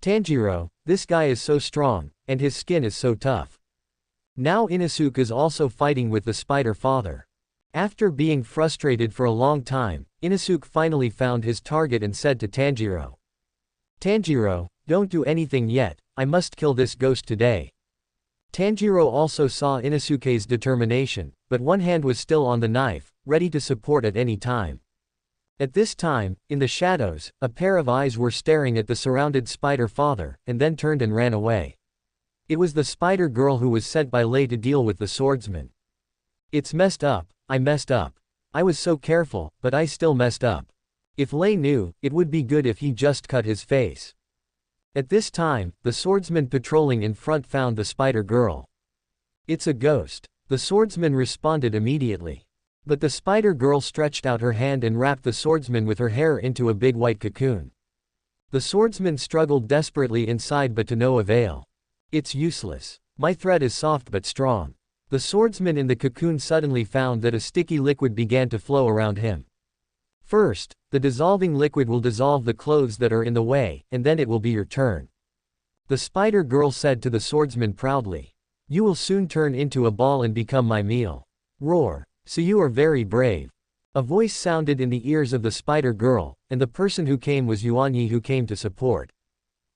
Tanjiro, this guy is so strong, and his skin is so tough. Now Inosuke is also fighting with the spider father. After being frustrated for a long time, Inosuke finally found his target and said to Tanjiro. Tanjiro, don't do anything yet, I must kill this ghost today. Tanjiro also saw Inosuke's determination, but one hand was still on the knife, ready to support at any time. At this time, in the shadows, a pair of eyes were staring at the surrounded spider father, and then turned and ran away. It was the spider girl who was sent by Lei to deal with the swordsman. It's messed up, I messed up. I was so careful, but I still messed up. If Lei knew, it would be good if he just cut his face. At this time, the swordsman patrolling in front found the spider girl. It's a ghost. The swordsman responded immediately. But the spider girl stretched out her hand and wrapped the swordsman with her hair into a big white cocoon. The swordsman struggled desperately inside but to no avail. It's useless. My thread is soft but strong. The swordsman in the cocoon suddenly found that a sticky liquid began to flow around him. First, the dissolving liquid will dissolve the clothes that are in the way, and then it will be your turn. The spider girl said to the swordsman proudly. You will soon turn into a ball and become my meal. Roar. So you are very brave. A voice sounded in the ears of the spider girl, and the person who came was Yuan Yi, who came to support.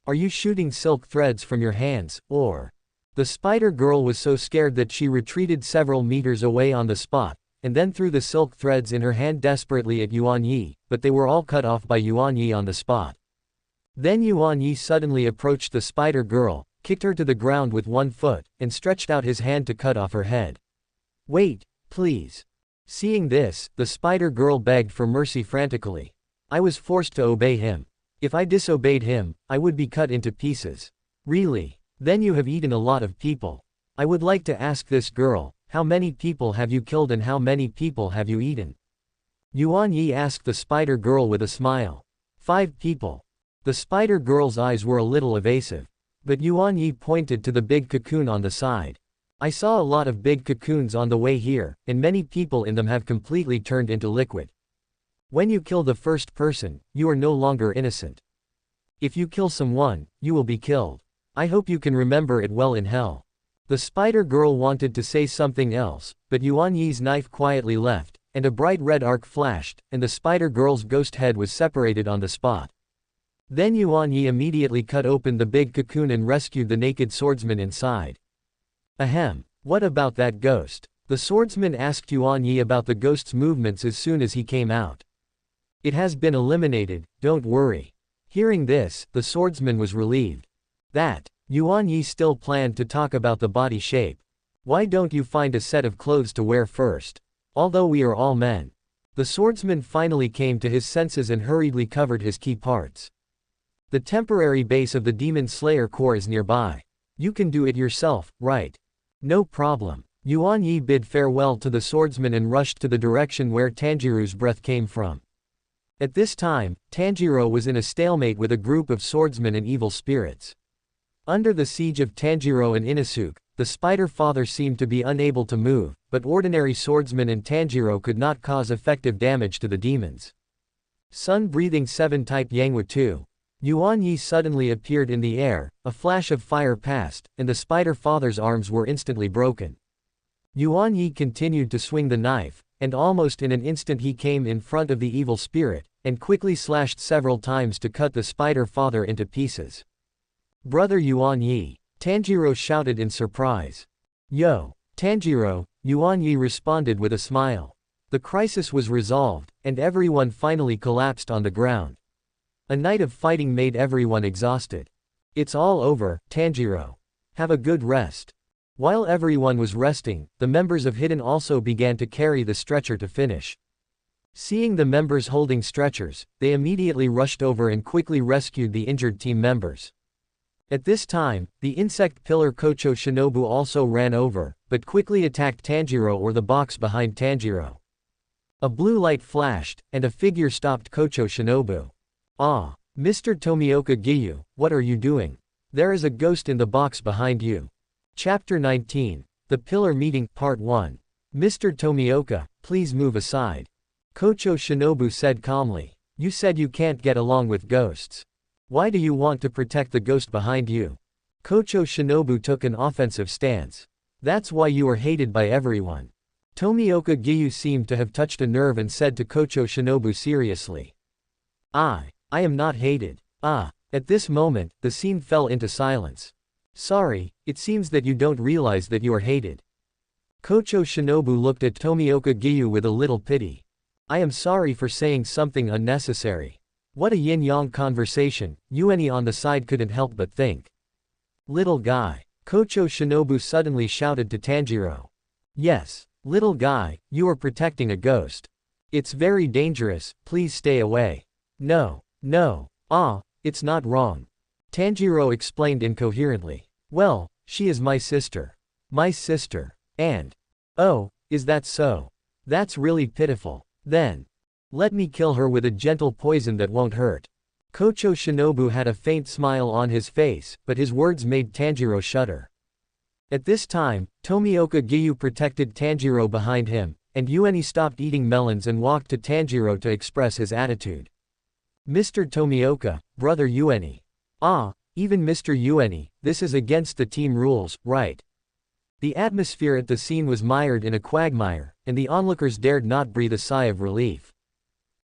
Are you shooting silk threads from your hands, or? The spider girl was so scared that she retreated several meters away on the spot, and then threw the silk threads in her hand desperately at Yuan Yi, but they were all cut off by Yuan Yi on the spot. Then Yuan Yi suddenly approached the spider girl, kicked her to the ground with one foot, and stretched out his hand to cut off her head. Wait, please. Seeing this, the spider girl begged for mercy frantically. I was forced to obey him. If I disobeyed him, I would be cut into pieces. Really? Then you have eaten a lot of people. I would like to ask this girl, how many people have you killed and how many people have you eaten? Yuan Yi asked the spider girl with a smile. 5 people. The spider girl's eyes were a little evasive. But Yuan Yi pointed to the big cocoon on the side. I saw a lot of big cocoons on the way here, and many people in them have completely turned into liquid. When you kill the first person, you are no longer innocent. If you kill someone, you will be killed. I hope you can remember it well in hell. The spider girl wanted to say something else, but Yuan Yi's knife quietly left, and a bright red arc flashed, and the spider girl's ghost head was separated on the spot. Then Yuan Yi immediately cut open the big cocoon and rescued the naked swordsman inside. Ahem. What about that ghost? The swordsman asked Yuan Yi about the ghost's movements as soon as he came out. It has been eliminated, don't worry. Hearing this, the swordsman was relieved. That. Yuan Yi still planned to talk about the body shape. Why don't you find a set of clothes to wear first? Although we are all men. The swordsman finally came to his senses and hurriedly covered his key parts. The temporary base of the Demon Slayer Corps is nearby. You can do it yourself, right? No problem. Yuan Yi bid farewell to the swordsman and rushed to the direction where Tanjiro's breath came from. At this time, Tanjiro was in a stalemate with a group of swordsmen and evil spirits. Under the siege of Tanjiro and Inosuke, the spider father seemed to be unable to move, but ordinary swordsmen and Tanjiro could not cause effective damage to the demons. Sun-breathing 7-type Yangwa 2. Yuan Yi suddenly appeared in the air, a flash of fire passed, and the spider father's arms were instantly broken. Yuan Yi continued to swing the knife, and almost in an instant he came in front of the evil spirit, and quickly slashed several times to cut the spider father into pieces. Brother Yuan Yi, Tanjiro shouted in surprise. Yo, Tanjiro, Yuan Yi responded with a smile. The crisis was resolved, and everyone finally collapsed on the ground. A night of fighting made everyone exhausted. It's all over, Tanjiro. Have a good rest. While everyone was resting, the members of Hidden also began to carry the stretcher to finish. Seeing the members holding stretchers, they immediately rushed over and quickly rescued the injured team members. At this time, the insect pillar Kocho Shinobu also ran over, but quickly attacked Tanjiro or the box behind Tanjiro. A blue light flashed, and a figure stopped Kocho Shinobu. Ah, Mr. Tomioka Giyu, what are you doing? There is a ghost in the box behind you. Chapter 19. The Pillar Meeting, Part 1. Mr. Tomioka, please move aside. Kocho Shinobu said calmly. You said you can't get along with ghosts. Why do you want to protect the ghost behind you? Kocho Shinobu took an offensive stance. That's why you are hated by everyone. Tomioka Giyu seemed to have touched a nerve and said to Kocho Shinobu seriously. I am not hated. At this moment, the scene fell into silence. Sorry, it seems that you don't realize that you are hated. Kocho Shinobu looked at Tomioka Giyu with a little pity. I am sorry for saying something unnecessary. What a yin-yang conversation, Yuani on the side couldn't help but think. Little guy. Kocho Shinobu suddenly shouted to Tanjiro. Yes, little guy, you are protecting a ghost. It's very dangerous, please stay away. No, no, it's not wrong. Tanjiro explained incoherently. Well, she is my sister. My sister. And. Oh, is that so? That's really pitiful. Then. Let me kill her with a gentle poison that won't hurt. Kocho Shinobu had a faint smile on his face, but his words made Tanjiro shudder. At this time, Tomioka Giyu protected Tanjiro behind him, and Yuani stopped eating melons and walked to Tanjiro to express his attitude. Mr. Tomioka, brother Yuani. Even Mr. Yuani, this is against the team rules, right? The atmosphere at the scene was mired in a quagmire, and the onlookers dared not breathe a sigh of relief.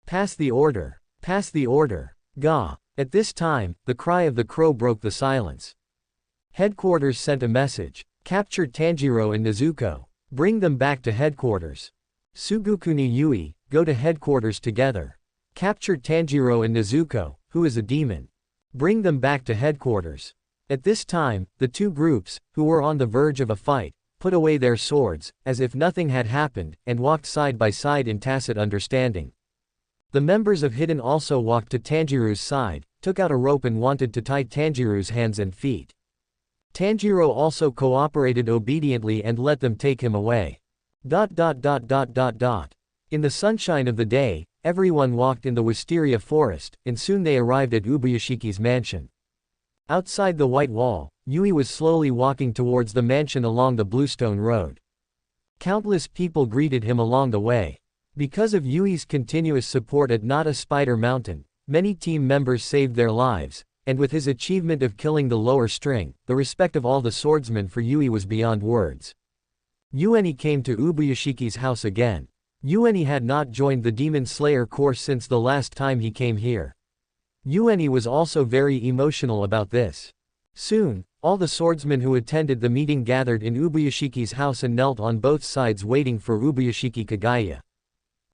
Pass the order. Pass the order. Gah. At this time, the cry of the crow broke the silence. Headquarters sent a message. Capture Tanjiro and Nezuko. Bring them back to headquarters. Tsugakuni Yui, go to headquarters together. Capture Tanjiro and Nezuko, who is a demon. Bring them back to headquarters. At this time, the two groups, who were on the verge of a fight, put away their swords, as if nothing had happened, and walked side by side in tacit understanding. The members of Hidden also walked to Tanjiro's side, took out a rope and wanted to tie Tanjiro's hands and feet. Tanjiro also cooperated obediently and let them take him away. In the sunshine of the day, everyone walked in the wisteria forest, and soon they arrived at Ubuyashiki's mansion. Outside the white wall, Yui was slowly walking towards the mansion along the bluestone road. Countless people greeted him along the way. Because of Yui's continuous support at Nata Spider Mountain, many team members saved their lives, and with his achievement of killing the lower string, the respect of all the swordsmen for Yui was beyond words. Yuani came to Ubuyashiki's house again. Yuani had not joined the Demon Slayer Corps since the last time he came here. Yuani was also very emotional about this. Soon, all the swordsmen who attended the meeting gathered in Ubuyashiki's house and knelt on both sides waiting for Ubuyashiki Kagaya.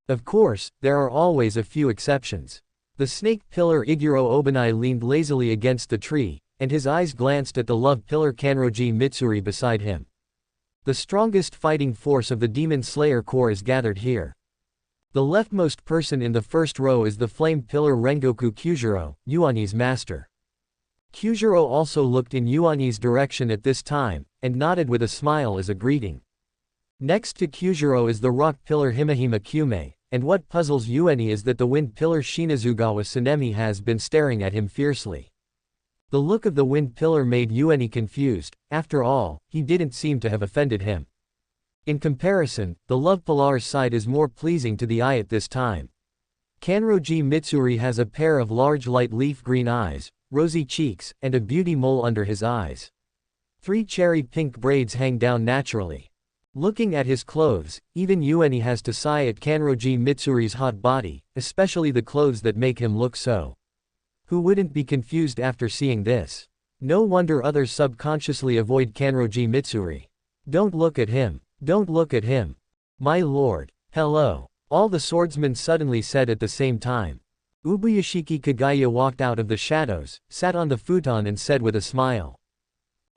Of course, there are always a few exceptions. The snake pillar Iguro Obanai leaned lazily against the tree, and his eyes glanced at the love pillar Kanroji Mitsuri beside him. The strongest fighting force of the Demon Slayer Corps is gathered here. The leftmost person in the first row is the flame pillar Rengoku Kyujiro, Yuani's master. Kyujiro also looked in Yuani's direction at this time, and nodded with a smile as a greeting. Next to Kyujiro is the rock pillar Himahima Kyume, and what puzzles Yuani is that the wind pillar Shinazugawa Tsunemi has been staring at him fiercely. The look of the wind pillar made Yuani confused. After all, he didn't seem to have offended him. In comparison, the love pillar's side is more pleasing to the eye at this time. Kanroji Mitsuri has a pair of large light leaf green eyes, rosy cheeks, and a beauty mole under his eyes. 3 cherry pink braids hang down naturally. Looking at his clothes, even Yuani has to sigh at Kanroji Mitsuri's hot body, especially the clothes that make him look so. Who wouldn't be confused after seeing this? No wonder others subconsciously avoid Kanroji Mitsuri. Don't look at him. Don't look at him. My lord. Hello. All the swordsmen suddenly said at the same time. Ubuyashiki Kagaya walked out of the shadows, sat on the futon and said with a smile.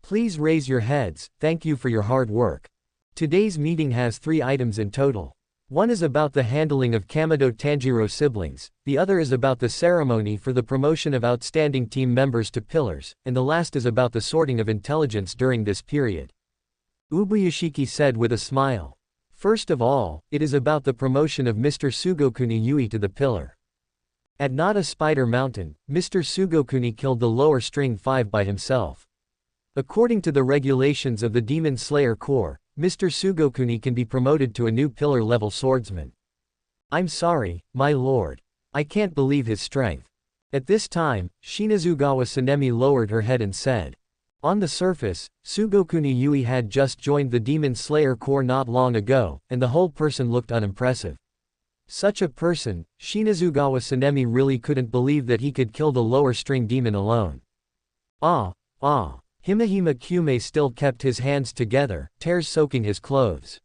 Please raise your heads, thank you for your hard work. Today's meeting has 3 items in total. One is about the handling of Kamado Tanjiro siblings, the other is about the ceremony for the promotion of outstanding team members to pillars, and the last is about the sorting of intelligence during this period. Ubuyashiki said with a smile. First of all, it is about the promotion of Mr. Tsugakuni Yui to the pillar. At Nata Spider Mountain, Mr. Tsugakuni killed the lower string 5 by himself. According to the regulations of the Demon Slayer Corps, Mr. Tsugakuni can be promoted to a new pillar-level swordsman. I'm sorry, my lord. I can't believe his strength. At this time, Shinazugawa Tsunemi lowered her head and said. On the surface, Tsugakuni Yui had just joined the Demon Slayer Corps not long ago, and the whole person looked unimpressive. Such a person, Shinazugawa Tsunemi really couldn't believe that he could kill the lower string demon alone. Himahima Kyume still kept his hands together, tears soaking his clothes.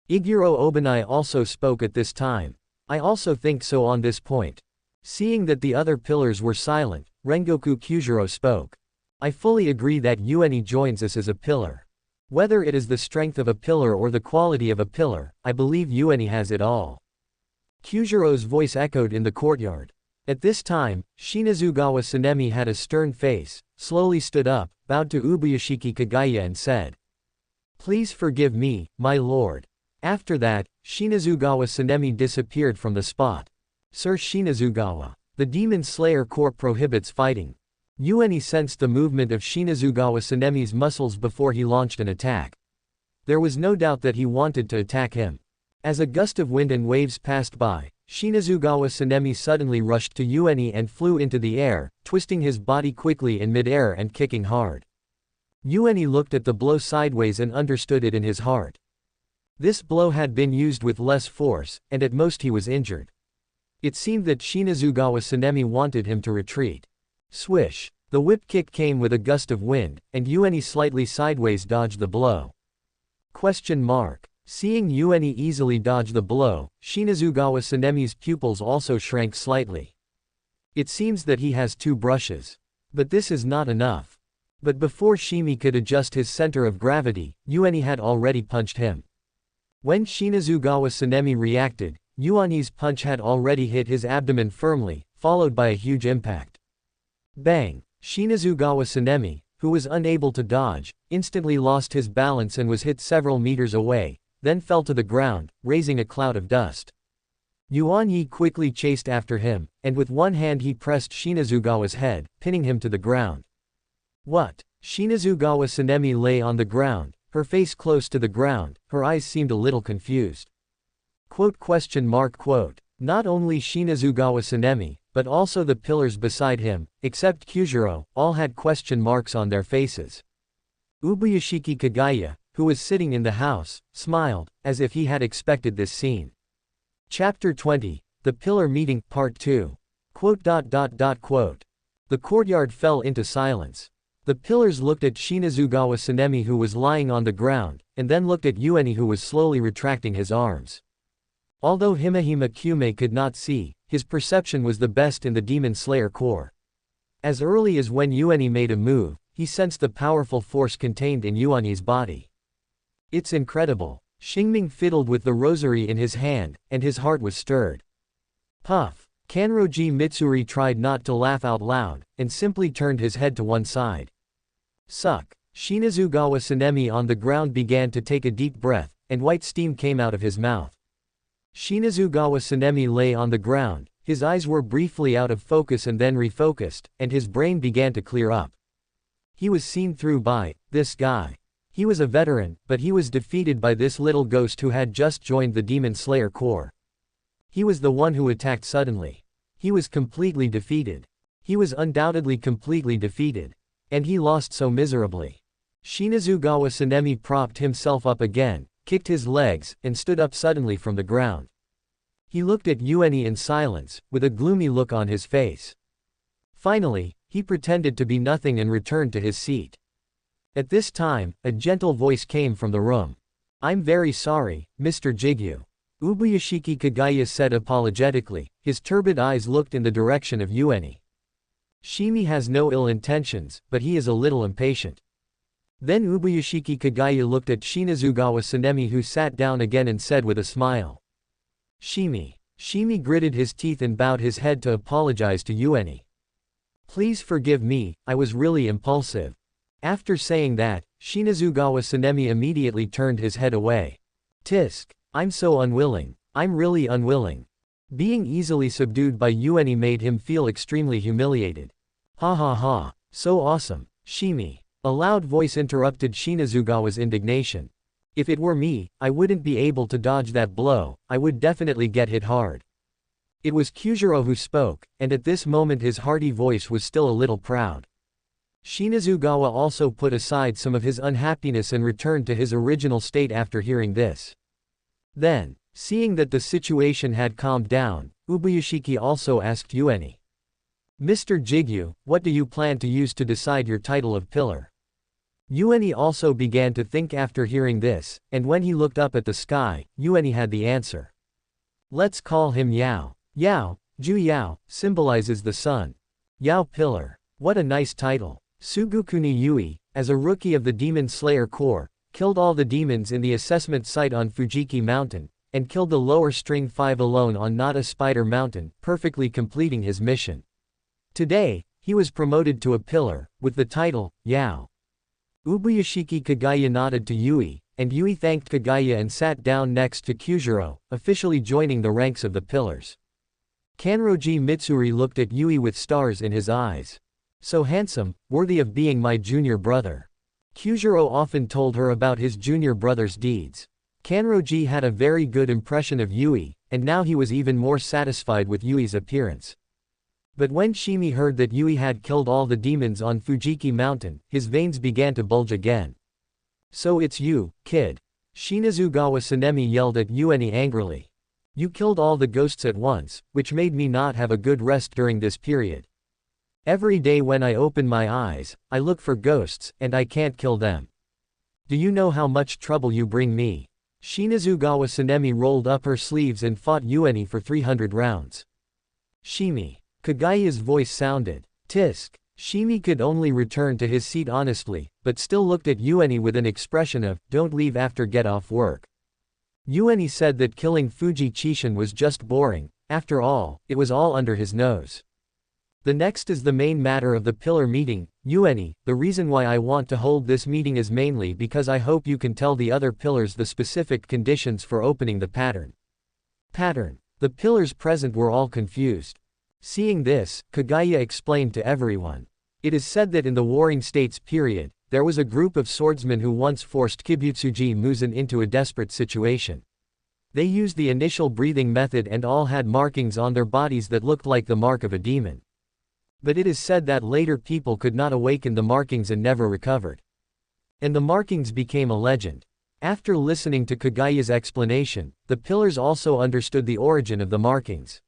Iguro Obanai also spoke at this time. I also think so on this point. Seeing that the other pillars were silent, Rengoku Kyujiro spoke. I fully agree that Yuani joins us as a pillar. Whether it is the strength of a pillar or the quality of a pillar, I believe Yuani has it all. Kyujiro's voice echoed in the courtyard. At this time, Shinazugawa Sanemi had a stern face, slowly stood up, bowed to Ubuyashiki Kagaya and said, "Please forgive me, my lord." After that, Shinazugawa Sanemi disappeared from the spot. Sir Shinazugawa. The Demon Slayer Corps prohibits fighting. Yuani sensed the movement of Shinazugawa Sanemi's muscles before he launched an attack. There was no doubt that he wanted to attack him. As a gust of wind and waves passed by, Shinazugawa Sanemi suddenly rushed to Yuani and flew into the air, twisting his body quickly in mid-air and kicking hard. Yuani looked at the blow sideways and understood it in his heart. This blow had been used with less force, and at most he was injured. It seemed that Shinazugawa Sanemi wanted him to retreat. Swish! The whip kick came with a gust of wind, and Yuani slightly sideways dodged the blow. Seeing Yuani easily dodge the blow, Shinazugawa Sanemi's pupils also shrank slightly. It seems that he has two brushes. But this is not enough. But before Shimi could adjust his center of gravity, Yuani had already punched him. When Shinazugawa Sanemi reacted, Yuani's punch had already hit his abdomen firmly, followed by a huge impact. Bang! Shinazugawa Sanemi, who was unable to dodge, instantly lost his balance and was hit several meters away, then fell to the ground, raising a cloud of dust. Yuan Yi quickly chased after him, and with one hand he pressed Shinazugawa's head, pinning him to the ground. What? Shinazugawa Sanemi lay on the ground, her face close to the ground, her eyes seemed a little confused. Not only Shinazugawa Sanemi, but also the pillars beside him, except Kyujiro, all had question marks on their faces. Ubuyashiki Kagaya, who was sitting in the house, smiled, as if he had expected this scene. Chapter 20, The Pillar Meeting, Part 2. The courtyard fell into silence. The pillars looked at Shinazugawa Sanemi who was lying on the ground, and then looked at Yuani who was slowly retracting his arms. Although Himehime Kyume could not see, his perception was the best in the Demon Slayer Corps. As early as when Yuani made a move, he sensed the powerful force contained in Yuani's body. It's incredible. Xingming fiddled with the rosary in his hand, and his heart was stirred. Puff! Kanroji Mitsuri tried not to laugh out loud, and simply turned his head to one side. Suck! Shinazugawa Sanemi on the ground began to take a deep breath, and white steam came out of his mouth. Shinazugawa Sanemi lay on the ground, his eyes were briefly out of focus and then refocused, and his brain began to clear up. He was seen through by this guy. He was a veteran, but he was defeated by this little ghost who had just joined the Demon Slayer Corps. He was the one who attacked suddenly. He was completely defeated. He was undoubtedly completely defeated. And he lost so miserably. Shinazugawa Sanemi propped himself up again, kicked his legs, and stood up suddenly from the ground. He looked at Yuani in silence, with a gloomy look on his face. Finally, he pretended to be nothing and returned to his seat. At this time, a gentle voice came from the room. "I'm very sorry, Mr. Jigyu." Ubuyashiki Kagaya said apologetically, his turbid eyes looked in the direction of Yuani. Shimi has no ill intentions, but he is a little impatient. Then Ubuyashiki Kagaya looked at Shinazugawa Sanemi who sat down again and said with a smile. Shimi. Shimi gritted his teeth and bowed his head to apologize to Yuani. Please forgive me, I was really impulsive. After saying that, Shinazugawa Sanemi immediately turned his head away. Tisk. I'm so unwilling. I'm really unwilling. Being easily subdued by Yuani made him feel extremely humiliated. Ha ha ha. So awesome. Shimi. A loud voice interrupted Shinazugawa's indignation. If it were me, I wouldn't be able to dodge that blow, I would definitely get hit hard. It was Kyujiro who spoke, and at this moment his hearty voice was still a little proud. Shinazugawa also put aside some of his unhappiness and returned to his original state after hearing this. Then, seeing that the situation had calmed down, Ubuyashiki also asked Yuani. Mr. Jigyu, what do you plan to use to decide your title of pillar? Yuan also began to think after hearing this, and when he looked up at the sky, Yuan had the answer. Let's call him Yao. Yao, Ju Yao, symbolizes the sun. Yao Pillar. What a nice title. Tsugakuin Yuan, as a rookie of the Demon Slayer Corps, killed all the demons in the assessment site on Fujiki Mountain, and killed the lower string 5 alone on Nada Spider Mountain, perfectly completing his mission. Today, he was promoted to a pillar, with the title, Yao. Ubuyashiki Kagaya nodded to Yui, and Yui thanked Kagaya and sat down next to Kyujiro, officially joining the ranks of the pillars. Kanroji Mitsuri looked at Yui with stars in his eyes. So handsome, worthy of being my junior brother. Kyujiro often told her about his junior brother's deeds. Kanroji had a very good impression of Yui, and now he was even more satisfied with Yui's appearance. But when Shimi heard that Yui had killed all the demons on Fujiki Mountain, his veins began to bulge again. So it's you, kid. Shinazugawa Sanemi yelled at Yuan angrily. You killed all the ghosts at once, which made me not have a good rest during this period. Every day when I open my eyes, I look for ghosts, and I can't kill them. Do you know how much trouble you bring me? Shinazugawa Sanemi rolled up her sleeves and fought Yuan for 300 rounds. Shimi. Kagaya's voice sounded. Tisk. Shimi could only return to his seat honestly, but still looked at Yuan with an expression of, don't leave after get off work. Yuan said that killing Fuji Chishin was just boring, after all, it was all under his nose. The next is the main matter of the pillar meeting, Yuan, the reason why I want to hold this meeting is mainly because I hope you can tell the other pillars the specific conditions for opening the pattern. Pattern. The pillars present were all confused. Seeing this, Kagaya explained to everyone. It is said that in the Warring States period, there was a group of swordsmen who once forced Kibutsuji Muzan into a desperate situation. They used the initial breathing method and all had markings on their bodies that looked like the mark of a demon. But it is said that later people could not awaken the markings and never recovered. And the markings became a legend. After listening to Kagaya's explanation, the pillars also understood the origin of the markings.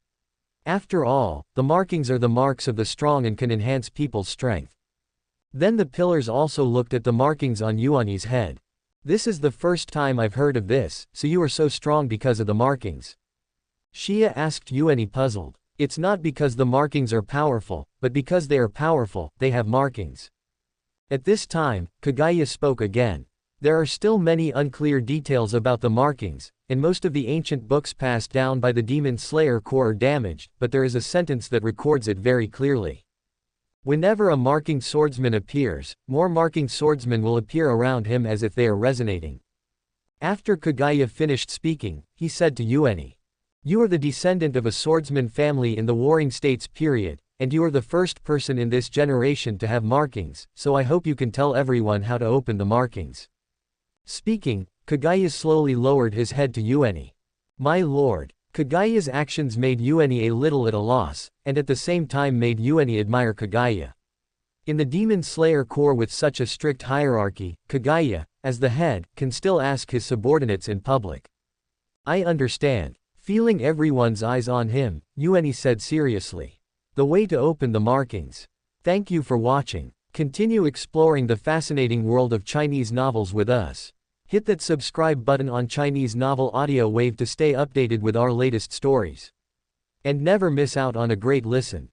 After all, the markings are the marks of the strong and can enhance people's strength. Then the pillars also looked at the markings on Yuan's head. This is the first time I've heard of this, so you are so strong because of the markings? Shia asked Yuan puzzled. It's not because the markings are powerful, but because they are powerful, they have markings. At this time, Kagaya spoke again. There are still many unclear details about the markings, and most of the ancient books passed down by the Demon Slayer Corps are damaged, but there is a sentence that records it very clearly. Whenever a marking swordsman appears, more marking swordsmen will appear around him as if they are resonating. After Kagaya finished speaking, he said to Yuan, you are the descendant of a swordsman family in the Warring States period, and you are the first person in this generation to have markings, so I hope you can tell everyone how to open the markings. Speaking, Kagaya slowly lowered his head to Yuan. My lord. Kagaya's actions made Yuan a little at a loss, and at the same time made Yuan admire Kagaya. In the Demon Slayer Corps with such a strict hierarchy, Kagaya, as the head, can still ask his subordinates in public. I understand. Feeling everyone's eyes on him, Yuan said seriously. The way to open the markings. Thank you for watching. Continue exploring the fascinating world of Chinese novels with us. Hit that subscribe button on Chinese Novel Audio Wave to stay updated with our latest stories. And never miss out on a great listen.